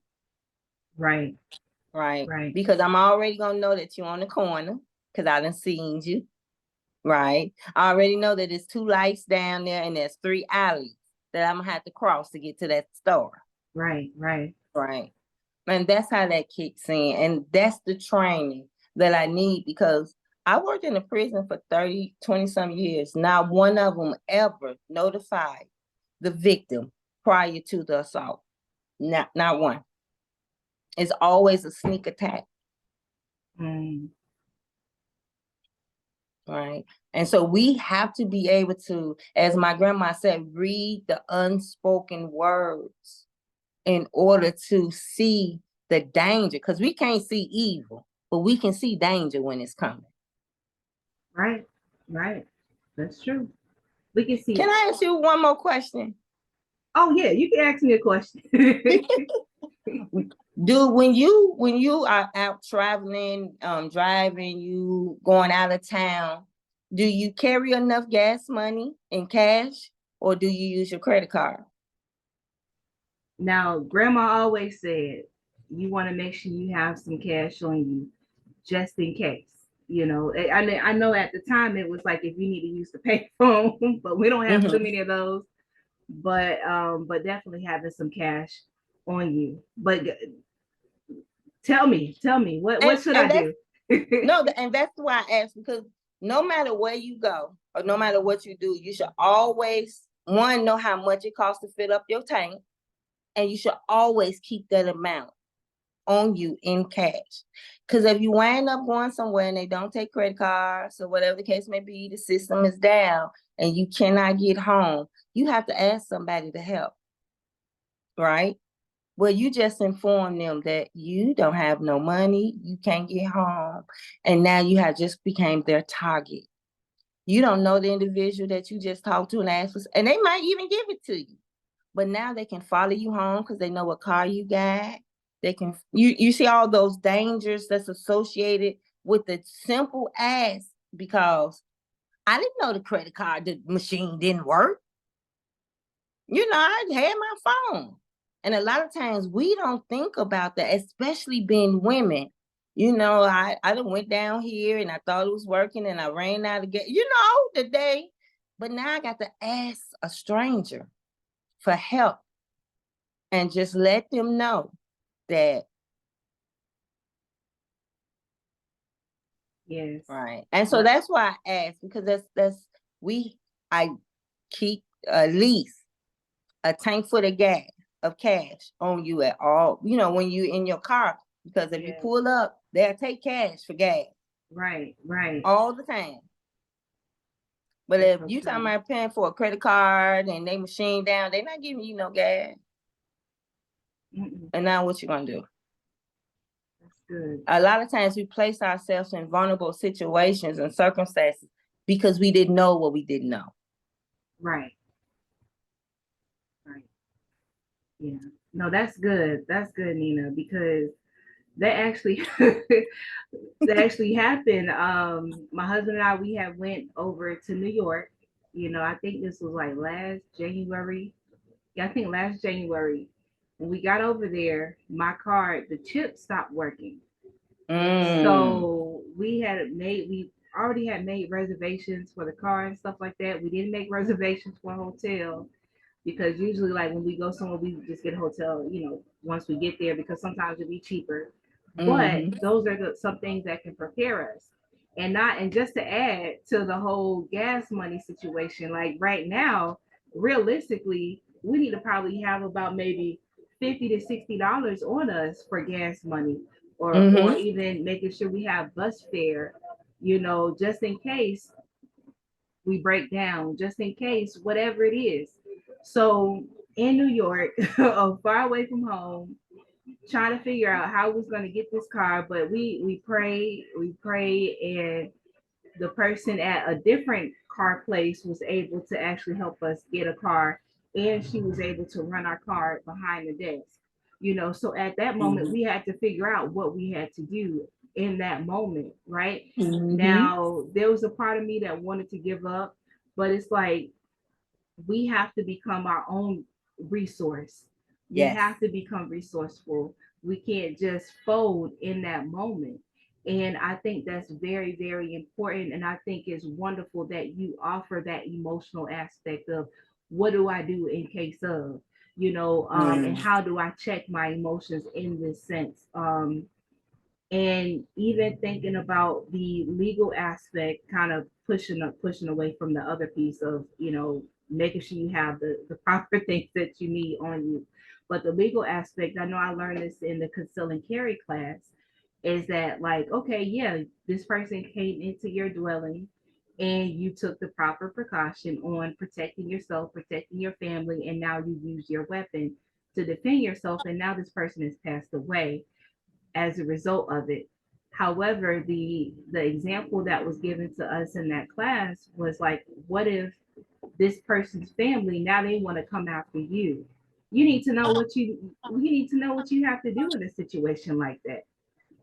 Right. Right. Right. Because I'm already going to know that you're on the corner, because I done seen you. Right. I already know that there's 2 lights down there and there's 3 alleys that I'm going to have to cross to get to that store. Right. Right. Right. And that's how that kicks in. And that's the training that I need, because I worked in a prison for 20 some years. Not one of them ever notified the victim prior to the assault. Not one. It's always a sneak attack. Mm, Right. And so we have to be able to, as my grandma said, read the unspoken words in order to see the danger, because we can't see evil, but we can see danger when it's coming. right. Right. That's true. We can see. Can I ask you one more question? Oh yeah, you can ask me a question. Do when you are out traveling, driving, you going out of town, do you carry enough gas money in cash, or do you use your credit card? Now, grandma always said you want to make sure you have some cash on you just in case. I know at the time it was like if you need to use the payphone, but we don't have too Mm-hmm. many of those. but definitely having some cash on you. But tell me, what should And I that's do? no, and that's why I asked, because no matter where you go or no matter what you do, you should always one know how much it costs to fill up your tank, and you should always keep that amount on you in cash. Because if you wind up going somewhere and they don't take credit cards or whatever the case may be, the system is down and you cannot get home, you have to ask somebody to help, right? Well, you just inform them that you don't have no money, you can't get home, and now you have just became their target. You don't know the individual that you just talked to and asked for, and they might even give it to you. But now they can follow you home because they know what car you got. They can you see all those dangers that's associated with the simple ask, because I didn't know the credit card the machine didn't work. I had my phone. And a lot of times we don't think about that, especially being women. I done went down here and I thought it was working and I ran out of gas, the day. But now I got to ask a stranger for help and just let them know that, Yes. right. And so that's why I asked, because I keep at least a tank full of cash on you at all, when you in your car, because if you Yes. pull up, they'll take cash for gas Right. all the time. But That's if so you talking true. about paying for a credit card and they machine down, they're not giving you no gas. Mm-mm. And now what you gonna do? That's good. A lot of times we place ourselves in vulnerable situations and circumstances because we didn't know what we didn't know. Right. Right. Yeah. No, that's good. That's good, Nina, because that actually that actually happened. My husband and I, we had went over to New York. I think this was like last January. Yeah, I think last January. When we got over there, my card, the chip stopped working. Mm. So we already had made reservations for the car and stuff like that. We didn't make reservations for a hotel because usually, like when we go somewhere, we just get a hotel, once we get there, because sometimes it'd be cheaper. But Mm-hmm. those are some things that can prepare us. And just to add to the whole gas money situation, like right now, realistically, we need to probably have about maybe $50 to $60 on us for gas money, or Mm-hmm. even making sure we have bus fare, just in case we break down, just in case, whatever it is. So in New York, far away from home, trying to figure out how we was going to get this car, but we prayed, and the person at a different car place was able to actually help us get a car, and she was able to run our car behind the desk. So at that moment we had to figure out what we had to do in that moment, right? Mm-hmm. Now there was a part of me that wanted to give up, but it's like we have to become our own resource. We Yes. have to become resourceful. We can't just fold in that moment. And I think that's very, very important. And I think it's wonderful that you offer that emotional aspect of what do I do in case of, and Mm. how do I check my emotions in this sense. And even thinking about the legal aspect, kind of pushing away from the other piece of, making sure you have the proper things that you need on you. But the legal aspect, I know I learned this in the conceal and carry class, is that, like, okay, yeah, this person came into your dwelling and you took the proper precaution on protecting yourself, protecting your family, and now you use your weapon to defend yourself, and now this person has passed away as a result of it. However, the example that was given to us in that class was like, what if this person's family now they want to come after you? You need to know what you have to do in a situation like that,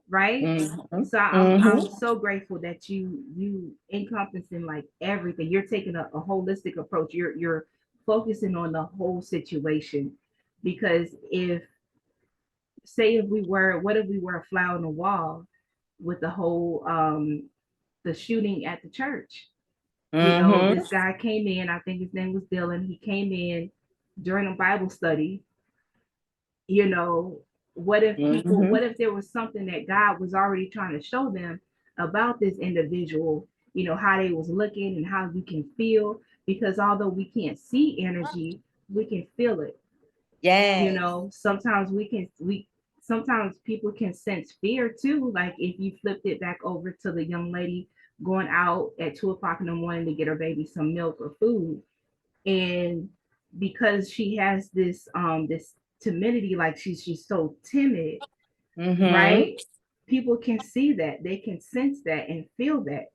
right? Mm-hmm. So I'm Mm-hmm. so grateful that you encompassing like everything. You're taking a holistic approach. You're focusing on the whole situation, because what if we were a fly on the wall with the whole the shooting at the church? Mm-hmm. This guy came in, I think his name was Dylan. He came in, during a Bible study, you know, what if people, Mm-hmm. what if there was something that God was already trying to show them about this individual, how they was looking and how you can feel, because although we can't see energy, we can feel it. Yes. Sometimes sometimes people can sense fear too. Like if you flipped it back over to the young lady going out at 2 o'clock in the morning to get her baby some milk or food, and because she has this timidity, like she's so timid, Mm-hmm. right? People can see that, they can sense that and feel that.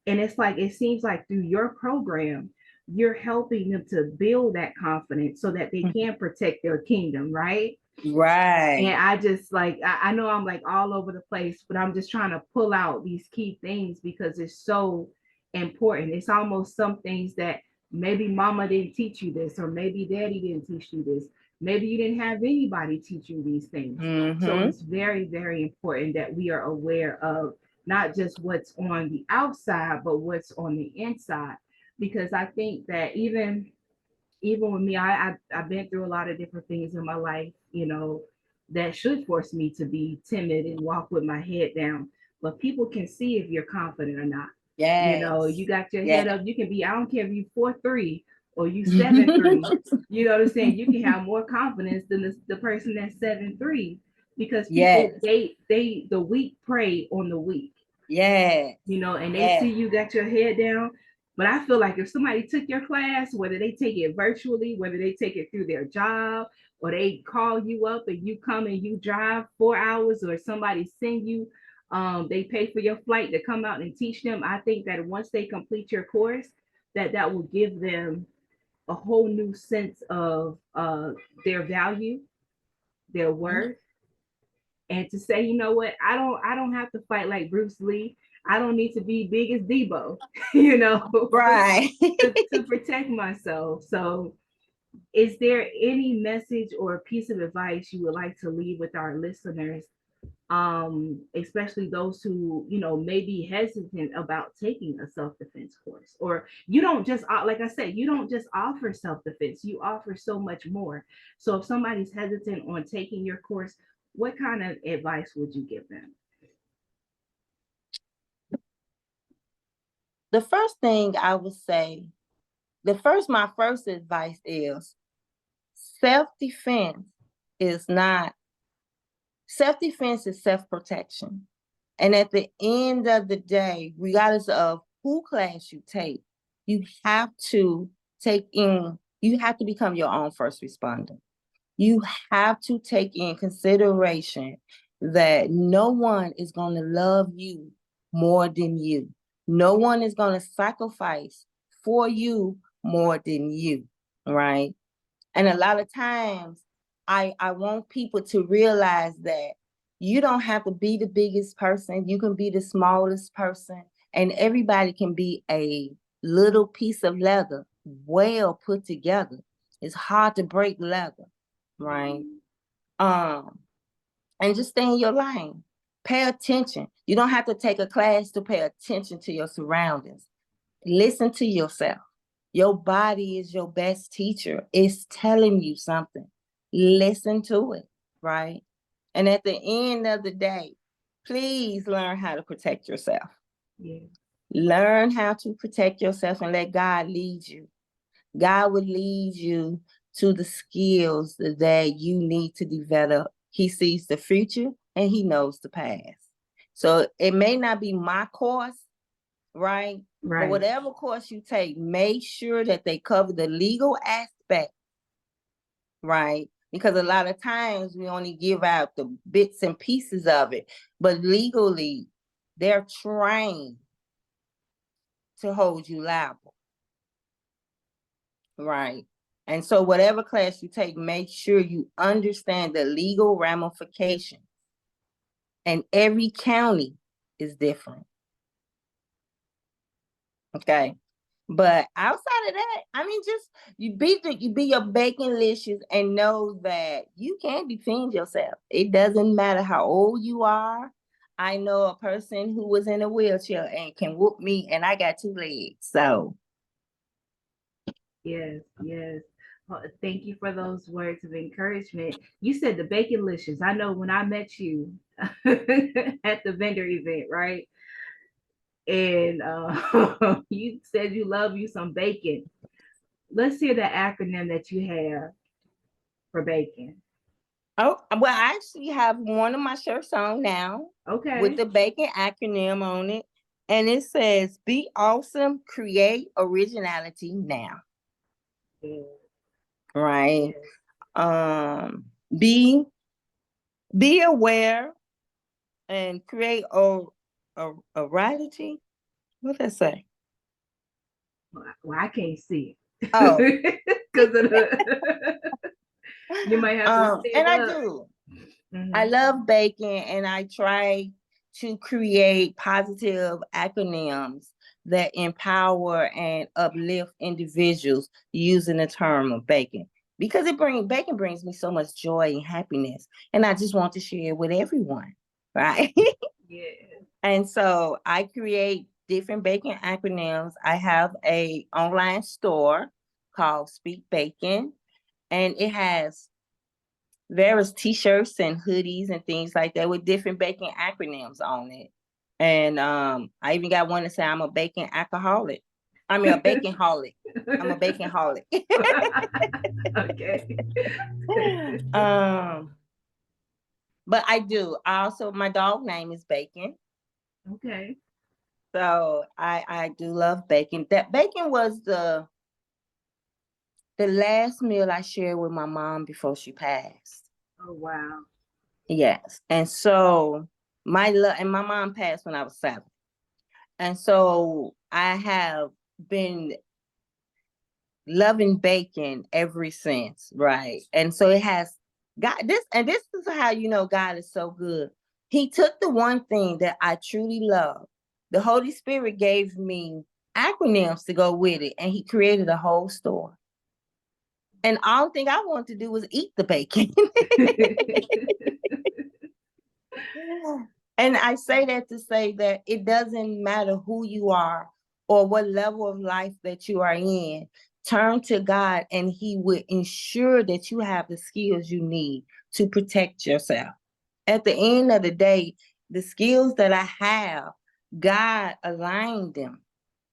And it's like it seems like through your program, you're helping them to build that confidence so that they can protect their kingdom, right? And Right. I just like I know I'm like all over the place, but I'm just trying to pull out these key things because it's so important. It's almost some things that maybe mama didn't teach you this, or maybe daddy didn't teach you this. Maybe you didn't have anybody teach you these things. So Mm-hmm. it's very, very important that we are aware of not just what's on the outside, but what's on the inside. Because I think that even with me, I've been through a lot of different things in my life, that should force me to be timid and walk with my head down. But people can see if you're confident or not. You Yes. got your head Yes. up. You can be, I don't care if you 4'3" or you 7'3". You know what I'm saying? You can have more confidence than the person that's 7'3", because people Yes. they the weak prey on the weak, Yes. and they see Yes. you got your head down. But I feel like if somebody took your class, whether they take it virtually, whether they take it through their job, or they call you up and you come and you drive 4 hours, or somebody send you, they pay for your flight to come out and teach them. I think that once they complete your course, that will give them a whole new sense of their value, their worth, and to say, you know what, I don't have to fight like Bruce Lee. I don't need to be big as Debo, you know, Right. to protect myself. So, is there any message or piece of advice you would like to leave with our listeners, especially those who may be hesitant about taking a self-defense course? Or you don't just, like I said, you don't just offer self-defense, you offer so much more. So if somebody's hesitant on taking your course, what kind of advice would you give them? The first thing I would say, my first advice is self-defense is not, self-defense is self-protection. And at the end of the day, regardless of who class you take, you have to you have to become your own first responder. You have to take in consideration that no one is going to love you more than you. No one is going to sacrifice for you more than you, right? And a lot of times, I want people to realize that you don't have to be the biggest person. You can be the smallest person, and everybody can be a little piece of leather, well put together. It's hard to break leather, right? Um, and just stay in your lane. Pay attention. You don't have to take a class to pay attention to your surroundings. Listen to yourself. Your body is your best teacher. It's telling you something. Listen to it, right? And at the end of the day, please learn how to protect yourself. Yeah. Learn how to protect yourself and let God lead you. God will lead you to the skills that you need to develop. He sees the future and he knows the past. So it may not be my course, right? But Right. whatever course you take, make sure that they cover the legal aspect, right? Because a lot of times we only give out the bits and pieces of it, but legally, they're trained to hold you liable, right? And so, whatever class you take, make sure you understand the legal ramifications. And every county is different. Okay. But outside of that, I mean, just you be your bacon licious and know that you can defend yourself. It doesn't matter how old you are. I know a person who was in a wheelchair and can whoop me, and I got 2 legs. So Yes, yes. Thank you for those words of encouragement. You said the bacon licious. I know when I met you at the vendor event, right? And you said you love you some bacon. Let's hear the acronym that you have for bacon. Oh, well, I actually have one of my shirts on now with Okay. the bacon acronym on it. And it says, be awesome, create originality now. Yeah. Right. Yes. Um, be be aware and create a reality. What did I say? Well, I can't see Oh, it because of the. You might have to and stand I up. do. I Hmm. love baking, and I try to create positive acronyms that empower and uplift individuals using the term of baking, because bacon brings me so much joy and happiness, and I just want to share it with everyone, right? Yeah. And so I create different baking acronyms. I have a online store called Speak Bacon, and it has various t-shirts and hoodies and things like that with different baking acronyms on it. And I even got one that say I'm a baking alcoholic. I mean a baking holic. I'm a baking holic. Okay. um, but I do. I also my dog name is Bacon. Okay. So I do love bacon. That bacon was the last meal I shared with my mom before she passed. Oh wow. Yes. And so my mom passed when I was 7. And so I have been loving bacon ever since, right? And so it has God this is how you know God is so good. He took the one thing that I truly love. The Holy Spirit gave me acronyms to go with it, and he created a whole store. And all thing I wanted to do was eat the bacon. And I say that to say that it doesn't matter who you are or what level of life that you are in. Turn to God, and he will ensure that you have the skills you need to protect yourself. At the end of the day, the skills that I have, God aligned them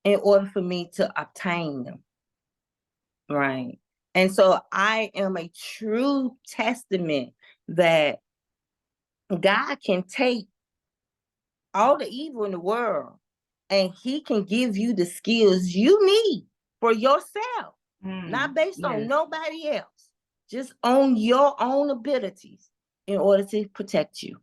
in order for me to obtain them. Right. And so I am a true testament that God can take all the evil in the world, and he can give you the skills you need for yourself, not based on Yes. nobody else, just on your own abilities in order to protect you.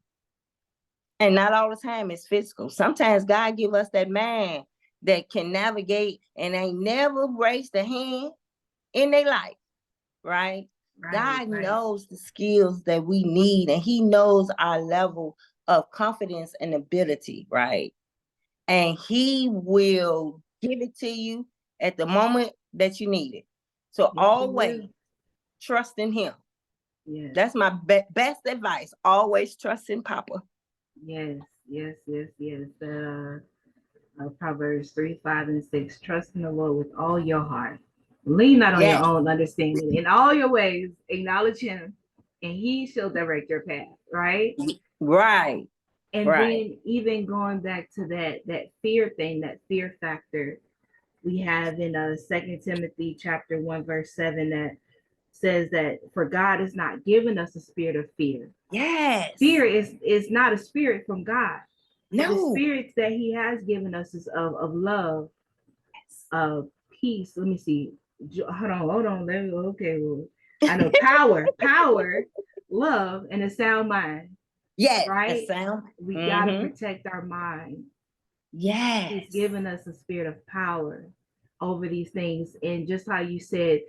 And not all the time it's physical. Sometimes God give us that man that can navigate and ain't never raised a hand in their life, right? Right. God Right. knows the skills that we need, and he knows our level of confidence and ability, right? And he will give it to you at the moment that you need it. So Yes, he always will. trust in him. Yes. That's my best advice. Always trust in Papa. Yes. Yes. Yes. Yes. Proverbs 3, 5, and 6. Trust in the Lord with all your heart. Lean not on your Yeah. own understanding. In all your ways, acknowledge him, and he shall direct your path. Right. Right. And Right. then even going back to that fear thing, that fear factor, we have in Second Timothy chapter 1, verse 7 that says that for God is not given us a spirit of fear. Yes. Fear is not a spirit from God, but the No. spirits that he has given us is of love, of peace. Let me see. Hold on. Let me, okay, well, I know power, love, and a sound mind. Yes. The Right? sound. We gotta Mm-hmm. protect our mind. He's Yes. given us a spirit of power over these things. And just how you said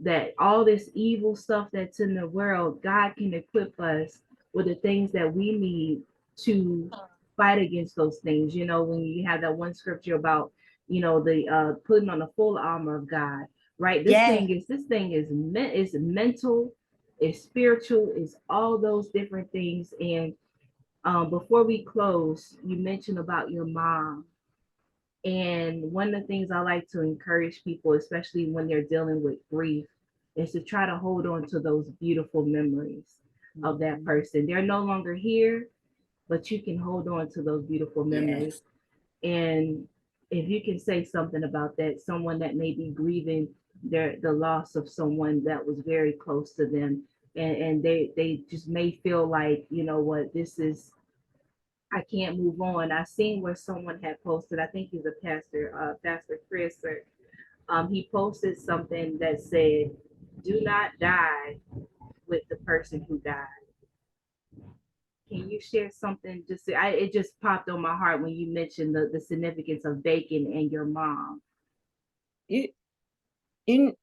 that all this evil stuff that's in the world, God can equip us with the things that we need to fight against those things. You know, when you have that one scripture about, the putting on the full armor of God, right? Yes. This thing is mental, is spiritual, is all those different things. And before we close, you mentioned about your mom, and one of the things I like to encourage people, especially when they're dealing with grief, is to try to hold on to those beautiful memories of that Mhm. person. They're no longer here, but you can hold on to those beautiful memories. Yes. And if you can say something about that, someone that may be grieving the loss of someone that was very close to them, and they just may feel like, you know what, this is, I can't move on. I seen where someone had posted, I think he's a pastor, Pastor Chris, or he posted something that said, "Do not die with the person who died." Can you share something? It just popped on my heart when you mentioned the significance of bacon and your mom. You, you,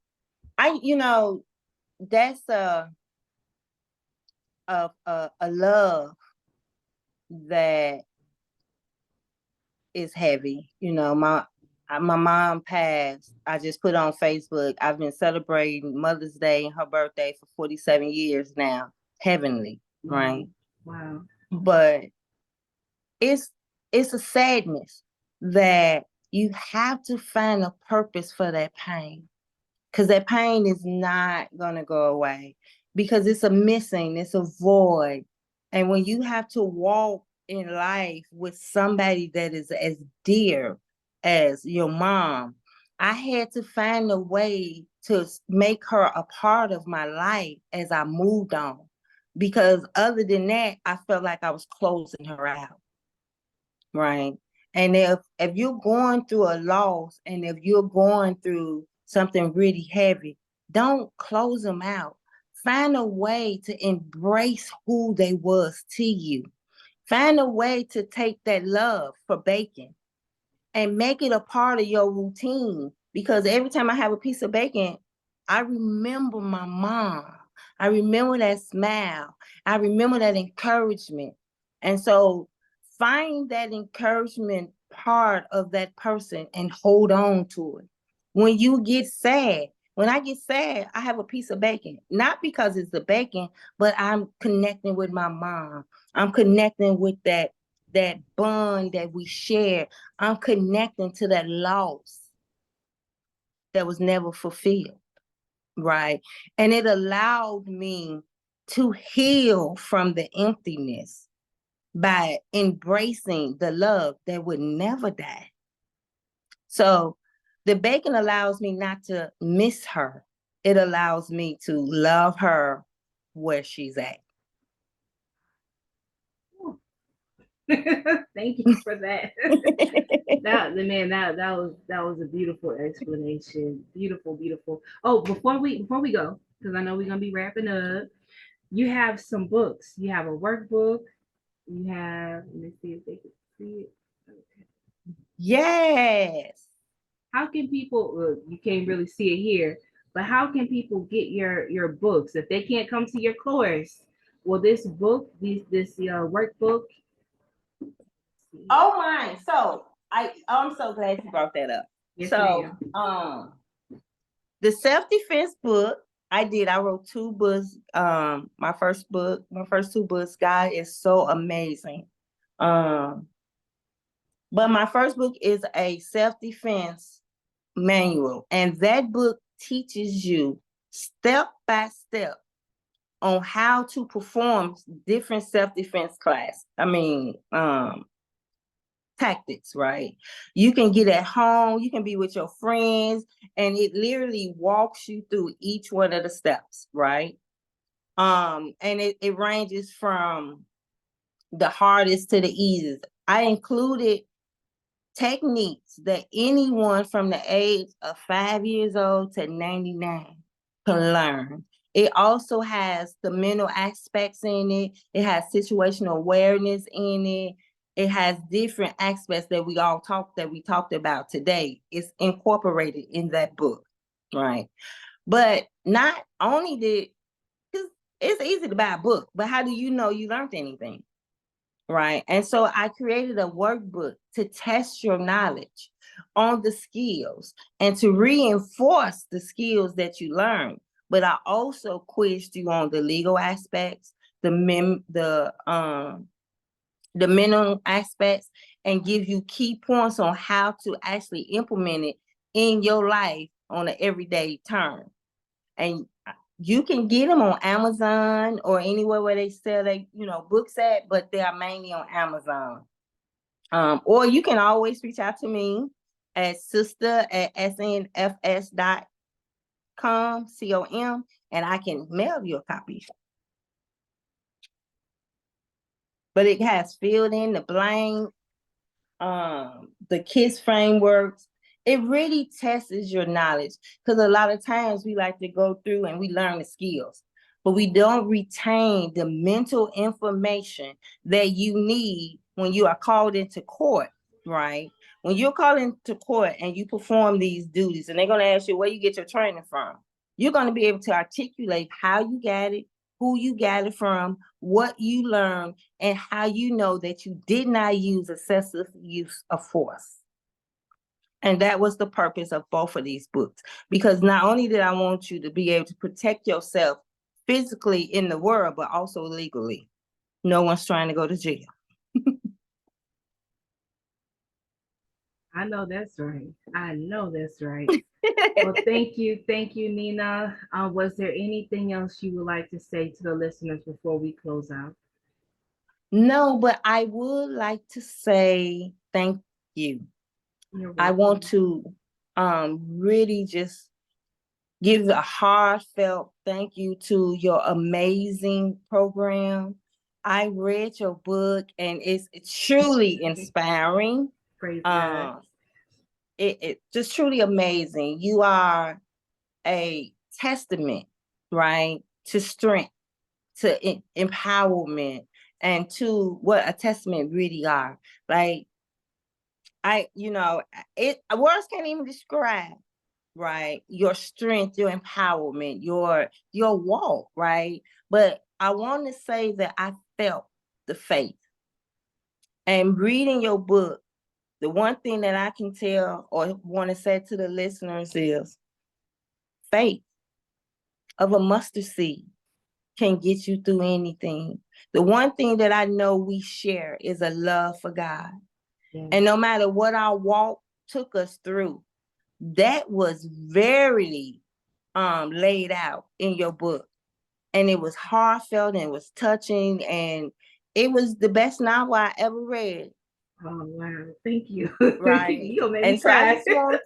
that's a love that is heavy. My mom passed. I just put on Facebook. I've been celebrating Mother's Day and her birthday for 47 years now. Heavenly, right? Wow. Wow. But it's it's a sadness that you have to find a purpose for that pain, because that pain is not going to go away, because it's a missing, it's a void. And when you have to walk in life with somebody that is as dear as your mom, I had to find a way to make her a part of my life as I moved on, because other than that, I felt like I was closing her out. Right. And if you're going through a loss, and if you're going through something really heavy, don't close them out. Find a way to embrace who they was to you. Find a way to take that love for bacon and make it a part of your routine. Because every time I have a piece of bacon, I remember my mom. I remember that smile. I remember that encouragement. And so find that encouragement part of that person and hold on to it. When you get sad, when I get sad, I have a piece of bacon, not because it's the bacon, but I'm connecting with my mom. I'm connecting with that bond that we share. I'm connecting to that loss that was never fulfilled, right? And it allowed me to heal from the emptiness by embracing the love that would never die. So the bacon allows me not to miss her. It allows me to love her where she's at. Thank you for that. That was a beautiful explanation. Beautiful, beautiful. Oh, before we go, because I know we're gonna be wrapping up. You have some books. You have a workbook. You have. Let me see if they can see it. Okay. Yes. How can people? You can't really see it here, but how can people get your books if they can't come to your course? Well, this book, this workbook. Oh my. I'm so glad you brought that up. Yes, So ma'am. the self-defense book I wrote two books. My first two books, God, is so amazing. Um but my first book is a self-defense manual, and that book teaches you step by step on how to perform different self-defense tactics, right? You can get at home, you can be with your friends, and it literally walks you through each one of the steps, right? And it ranges from the hardest to the easiest. I included techniques that anyone from the age of 5 years old to 99 can learn. It also has the mental aspects in it. It has situational awareness in it. It has different aspects that we talked about today. It's incorporated in that book, right? But not only did, because it's easy to buy a book, but how do you know you learned anything? Right. And so I created a workbook to test your knowledge on the skills and to reinforce the skills that you learned. But I also quizzed you on the legal aspects, the mental aspects, and give you key points on how to actually implement it in your life on an everyday term. And You can get them on Amazon or anywhere where they sell they, books at, but they are mainly on Amazon. Or you can always reach out to me at sister@snfs.com, and I can mail you a copy. But it has filled in the blank, the KISS frameworks. It really tests your knowledge, because a lot of times we like to go through and we learn the skills, but we don't retain the mental information that you need when you are called into court, right? When you're called into court and you perform these duties, and they're going to ask you where you get your training from, you're going to be able to articulate how you got it, who you got it from, what you learned, and how you know that you did not use excessive use of force. And that was the purpose of both of these books, because not only did I want you to be able to protect yourself physically in the world, but also legally. No one's trying to go to jail. I know that's right. I know that's right. Well, thank you, Nina. Was there anything else you would like to say to the listeners before we close out? No, but I would like to say thank you. You're I welcome. want to really just give a heartfelt thank you to your amazing program. I read your book and it's truly inspiring. Praise God. Um, it just truly amazing. You are a testament, right, to strength, to empowerment, and to what a testament really are. Like words can't even describe, right, your strength, your empowerment, your walk, right? But I want to say that I felt the faith. And reading your book, the one thing that I can tell or want to say to the listeners is faith of a mustard seed can get you through anything. The one thing that I know we share is a love for God. Yes. And no matter what our walk took us through, that was very laid out in your book. And it was heartfelt and it was touching, and it was the best novel I ever read. Oh wow, thank you. Right. You'll make me And so I cry. just want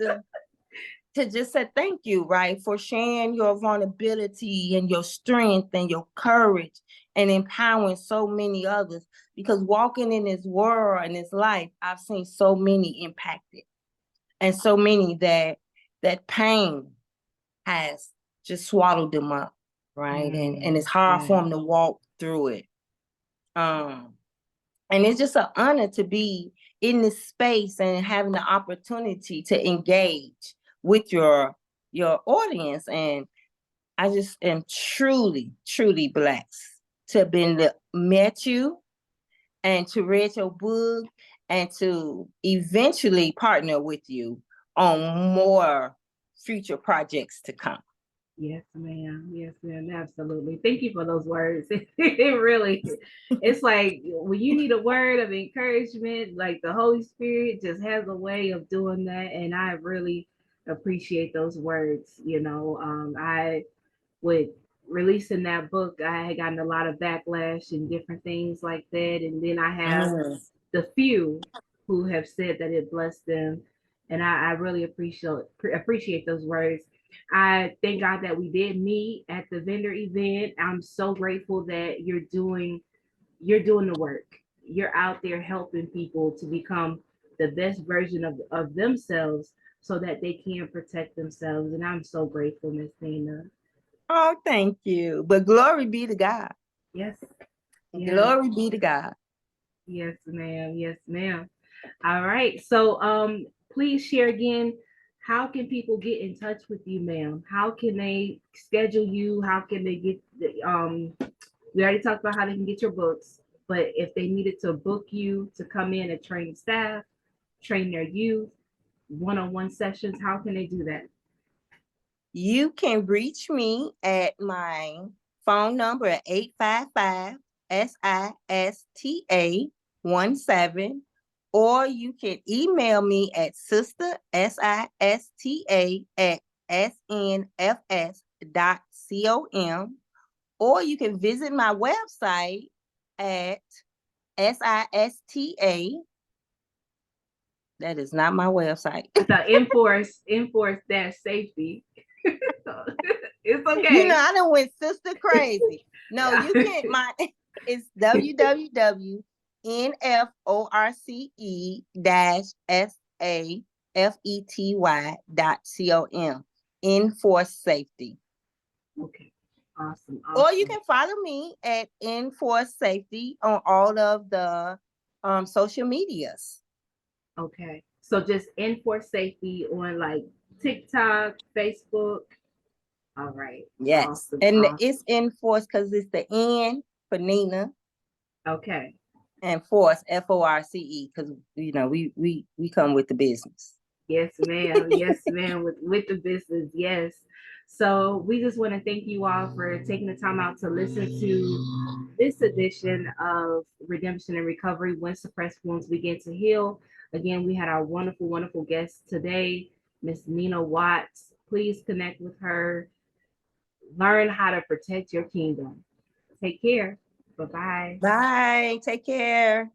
to just say thank you, right, for sharing your vulnerability and your strength and your courage and empowering so many others. Because walking in this world and this life, I've seen so many impacted, and so many that pain has just swallowed them up, right? And it's hard for them to walk through it. And it's just an honor to be in this space and having the opportunity to engage with your audience. And I just am truly, truly blessed to have met you and to read your book and to eventually partner with you on more future projects to come. Yes, ma'am. Yes, ma'am. Absolutely. Thank you for those words. It really, it's like when you need a word of encouragement, like the Holy Spirit just has a way of doing that. And I really appreciate those words. I with releasing that book, I had gotten a lot of backlash and different things like that. And then I have the few who have said that it blessed them. And I really appreciate those words. I thank God that we did meet at the vendor event. I'm so grateful that you're doing the work. You're out there helping people to become the best version of themselves so that they can protect themselves. And I'm so grateful, Miss Nina. Oh, thank you. But glory be to God. Yes. Yes. Glory be to God. Yes, ma'am. Yes, ma'am. All right. So please share again, how can people get in touch with you, ma'am? How can they schedule you? How can they get we already talked about how they can get your books, but if they needed to book you to come in and train staff, train their youth, one-on-one sessions, how can they do that? You can reach me at my phone number at 855-SISTA-17, or you can email me at sister, SISTA, at snfs.com. or you can visit my website at SISTA. That is not my website. So enforce that safety. It's okay. I done went sister crazy. No, you can it's www.nforce-safety.com. Enforce safety. Okay. Awesome. Or you can follow me at Enforce Safety on all of the social medias. Okay. So just enforce safety on like TikTok, Facebook. All right. Yes. Awesome. And Awesome. it's Enforce because it's the N for Nina. Okay. And Force, FORCE, because we come with the business. Yes, ma'am. Yes, ma'am. With the business. Yes. So we just want to thank you all for taking the time out to listen to this edition of Redemption and Recovery when suppressed wounds begin to heal. Again, we had our wonderful, wonderful guest today, Miss Nina Watts. Please connect with her. Learn how to protect your kingdom. Take care. Bye-bye. Bye. Take care.